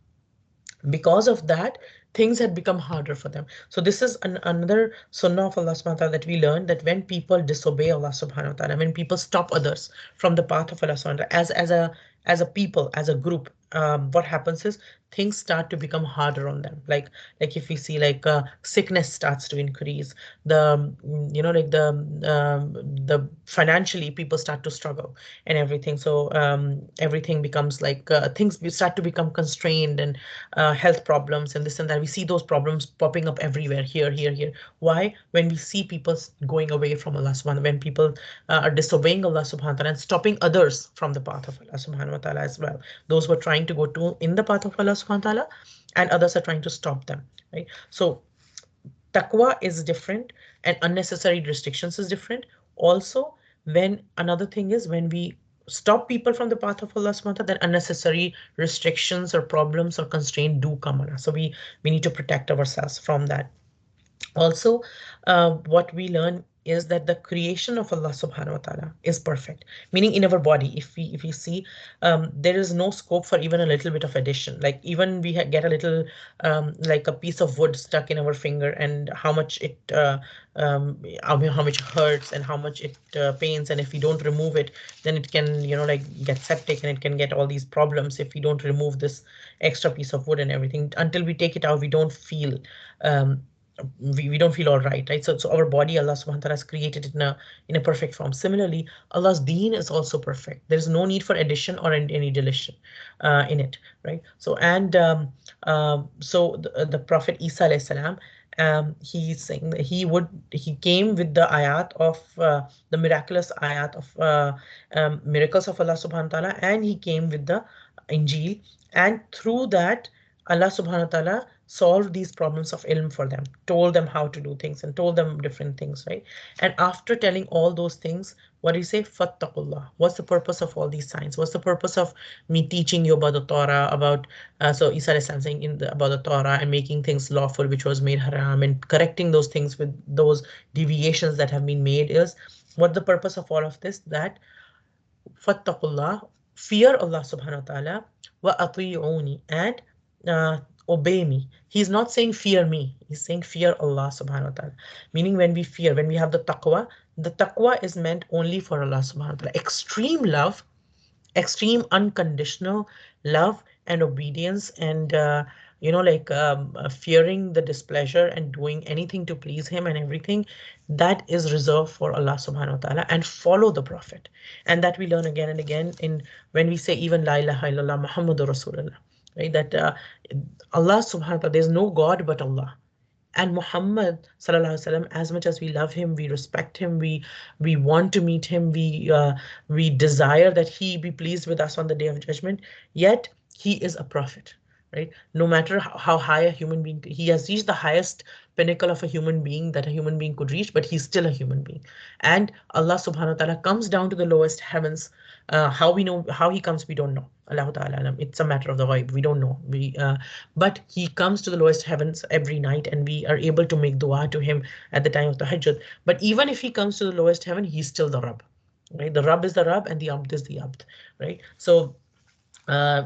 Because of that, things had become harder for them. So this is another sunnah of Allah subhanahu wa ta'ala, that we learn that when people disobey Allah subhanahu wa ta'ala, when people stop others from the path of Allah subhanahu wa ta'ala, as a people, as a group, what happens is things start to become harder on them. Like if we see, like, sickness starts to increase, the like the financially people start to struggle and everything. So everything becomes like, things start to become constrained, and health problems and this and that. We see those problems popping up everywhere, here, here, here. Why? When we see people going away from Allah subhanahu, when people are disobeying Allah subhanahu wa ta'ala and stopping others from the path of Allah subhanahu wa ta'ala as well. Those who are trying to go to in the path of Allah subhanahu wa ta'ala, and others are trying to stop them, right? So taqwa is different, and unnecessary restrictions is different. Also, when another thing is, when we stop people from the path of Allah subhanahu wa ta'ala, then unnecessary restrictions or problems or constraint do come on us. So we need to protect ourselves from that. Also, what we learn is that the creation of Allah subhanahu wa ta'ala is perfect. Meaning, in our body, if we see, there is no scope for even a little bit of addition. Like, even we get a little, like a piece of wood stuck in our finger, and how much it how much it hurts, and how much it pains, and if we don't remove it, then it can, like, get septic, and it can get all these problems if we don't remove this extra piece of wood and everything. Until we take it out, we don't feel, um, we don't feel all right, right? So our body, Allah subhanahu wa ta'ala has created it in a perfect form. Similarly, Allah's deen is also perfect. There is no need for addition or any deletion in it, right? So, and so the Prophet Isa alayhi salam, he's saying that he came with the ayat of the miraculous ayat of miracles of Allah subhanahu wa ta'ala, and he came with the Injil, and through that, Allah subhanahu wa ta'ala solved these problems of ilm for them, told them how to do things, and told them different things, right? And after telling all those things, what do you say? Fattaqullah. What's the purpose of all these signs? What's the purpose of me teaching you about the Torah, about so Isa is saying about the Torah, and making things lawful which was made haram, and correcting those things with those deviations that have been made, is what the purpose of all of this? That fattaqullah, fear Allah subhanahu wa ta'ala, wa ati'uni, and uh, obey me. He's not saying fear me, he's saying fear Allah subhanahu wa ta'ala. Meaning, when we fear, when we have the taqwa is meant only for Allah subhanahu wa ta'ala. Extreme love, extreme unconditional love and obedience, and like, fearing the displeasure and doing anything to please him and everything, that is reserved for Allah subhanahu wa ta'ala. And follow the prophet, and that we learn again and again in when we say even la ilaha illallah muhammadur rasulullah, right? That Allah subhanahu wa ta'ala, there's no god but Allah. And Muhammad sallallahu alaihi wasallam, as much as we love him, we respect him, we want to meet him, we desire that he be pleased with us on the day of judgment. Yet he is a prophet, right? No matter how high a human being, he has reached the highest pinnacle of a human being that a human being could reach, but he's still a human being. And Allah subhanahu wa ta'ala comes down to the lowest heavens. How we know how he comes, we don't know. Allah ta'ala alam. It's a matter of the ghaib. We don't know. But he comes to the lowest heavens every night, and we are able to make dua to him at the time of the Hajj. But even if he comes to the lowest heaven, he's still the Rabb, right? The Rabb is the Rabb, and the Abd is the Abd, right? Uh,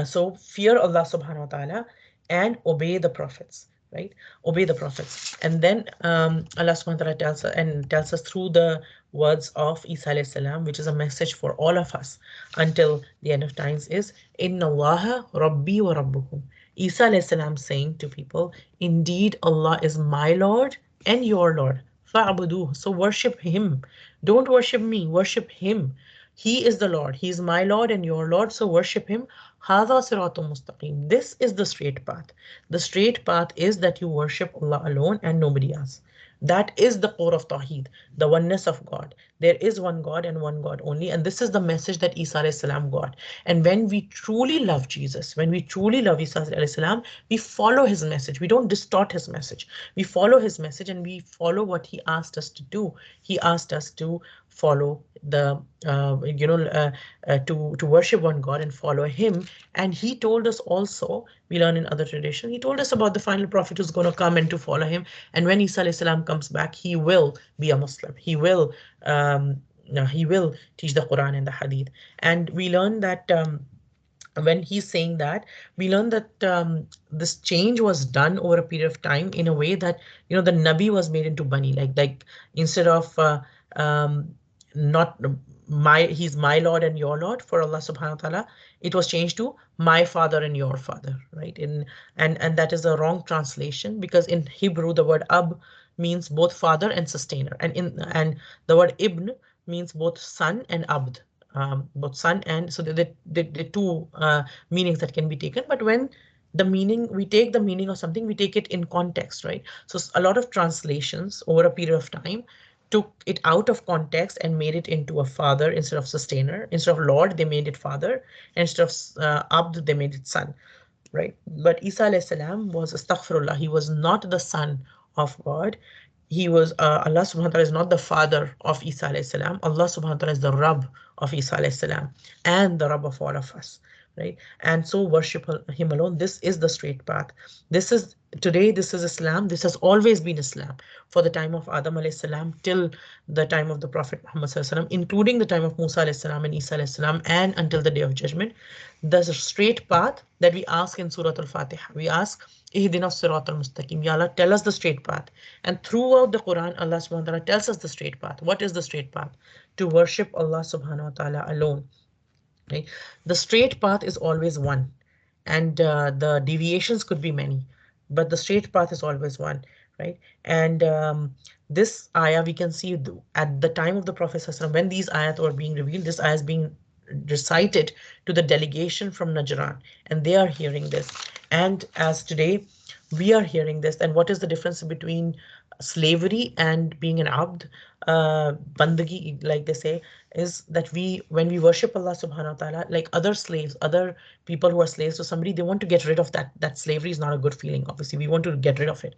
so fear Allah subhanahu wa ta'ala and obey the prophets, right? Obey the prophets. And then Allah subhanahu wa ta'ala tells us through the words of Isa alayhi salam, which is a message for all of us until the end of times, is Inna Allaha Rabbi wa Rabbukum. Isa alayhi salam saying to people, indeed Allah is my Lord and your Lord. Fa'buduh. So worship him. Don't worship me, worship him. He is the Lord. He is my Lord and your Lord. So worship him. Hada siratum mustaqim. This is the straight path. The straight path is that you worship Allah alone and nobody else. That is the core of Tawheed, the oneness of God. There is one God and one God only. And this is the message that Isa alayhi salam got. And when we truly love Jesus, when we truly love Isa alayhi salam, we follow his message. We don't distort his message. We follow his message and we follow what he asked us to do. He asked us to follow the to worship one God and follow him. And he told us also, we learn in other tradition, he told us about the final prophet who's going to come and to follow him. And when Isa alayhi salam comes back, he will be a Muslim. He will teach the Quran and the Hadith. And we learn that when he's saying that, we learn that this change was done over a period of time in a way that the Nabi was made into Bani, like instead of um, not my he's my Lord and your Lord for Allah subhanahu wa ta'ala, it was changed to my father and your father, right? And that is a wrong translation, because in Hebrew the word ab means both father and sustainer, and the word ibn means both son and abd, both son and, so the two meanings that can be taken. But when the meaning, we take the meaning of something, we take it in context, right? So a lot of translations over a period of time took it out of context and made it into a father instead of sustainer. Instead of Lord, they made it father. And instead of Abd, they made it son, right? But Isa alayhi salam was, astaghfirullah, he was not the son of God. He was, Allah subhanahu wa ta'ala is not the father of Isa alayhi salam. Allah subhanahu wa ta'ala is the Rabb of Isa alayhi salam and the Rabb of all of us, right? And so worship him alone. This is the straight path. This is today, this is Islam. This has always been Islam for the time of Adam alayhi salam till the time of the Prophet Muhammad sallallahu alaihi wasallam, including the time of Musa alayhi salam and Isa alayhi salam, and until the day of judgment. There's a straight path that we ask in Surah Al-Fatiha. We ask, Ihdina Sirat al-Mustaqim. Ya Allah, tell us the straight path. And throughout the Quran, Allah subhanahu wa ta'ala tells us the straight path. What is the straight path? To worship Allah subhanahu wa ta'ala alone. Right? The straight path is always one, and the deviations could be many, but the straight path is always one, right? And this ayah, we can see at the time of the Prophet ﷺ, when these ayat were being revealed, this ayah is being recited to the delegation from Najran, and they are hearing this. And as today we are hearing this, and what is the difference between slavery and being an abd, bandagi, like they say, is that when we worship Allah subhanahu wa ta'ala, like other slaves, other people who are slaves to somebody, they want to get rid of that slavery is not a good feeling. Obviously, we want to get rid of it.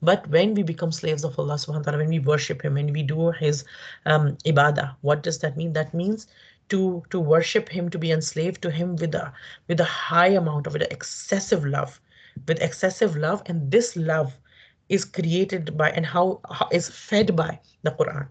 But when we become slaves of Allah subhanahu wa ta'ala, when we worship him, when we do his ibadah, what does that mean? That means to worship him, to be enslaved to him with a high amount of it, excessive love, with excessive love. And this love is created by, and how is fed by the Quran,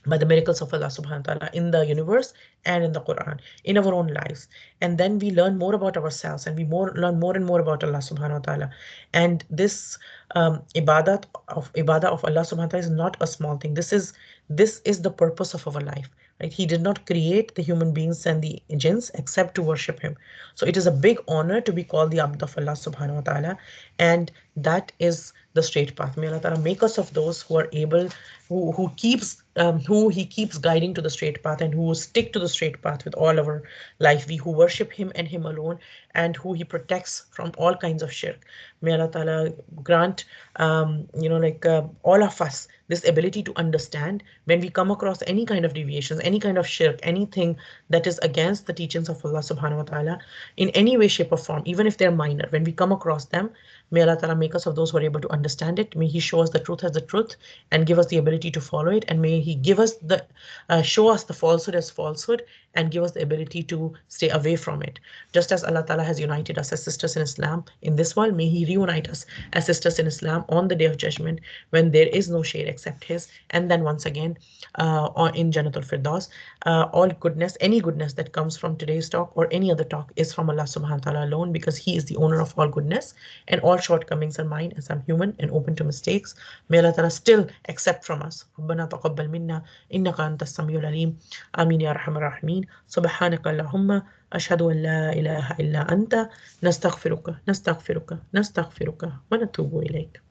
by the miracles of Allah subhanahu wa ta'ala in the universe and in the Quran, in our own lives. And then we learn more about ourselves, and we learn more and more about Allah subhanahu wa ta'ala. And this ibadah of Allah subhanahu wa ta'ala is not a small thing. This is the purpose of our life. Right? He did not create the human beings and the jinns except to worship him. So it is a big honor to be called the Abd of Allah subhanahu wa ta'ala. And that is the straight path. May Allah ta'ala make us of those who are able, who he keeps guiding to the straight path, and who will stick to the straight path with all our life. We who worship him and him alone, and who he protects from all kinds of shirk. May Allah ta'ala grant, all of us this ability to understand when we come across any kind of deviations, any kind of shirk, anything that is against the teachings of Allah subhanahu wa ta'ala in any way, shape or form, even if they're minor, when we come across them, may Allah ta'ala make us of those who are able to understand it. May he show us the truth as the truth and give us the ability to follow it. And may he give us show us the falsehood as falsehood and give us the ability to stay away from it. Just as Allah ta'ala has united us as sisters in Islam in this world, may he reunite us as sisters in Islam on the day of judgment, when there is no shade except his. And then once again, in Jannatul Firdaus, all goodness, any goodness that comes from today's talk or any other talk is from Allah subhanahu wa ta'ala alone, because he is the owner of all goodness, and all shortcomings are mine, as I'm human and open to mistakes. May Allah ta'ala still accept from us. ربنا تقبل منا إنك أنت السميع العليم آمين يا أرحم الراحمين سبحانك اللهم أشهد أن لا إله إلا أنت نستغفرك نستغفرك نستغفرك ونتوب إليك.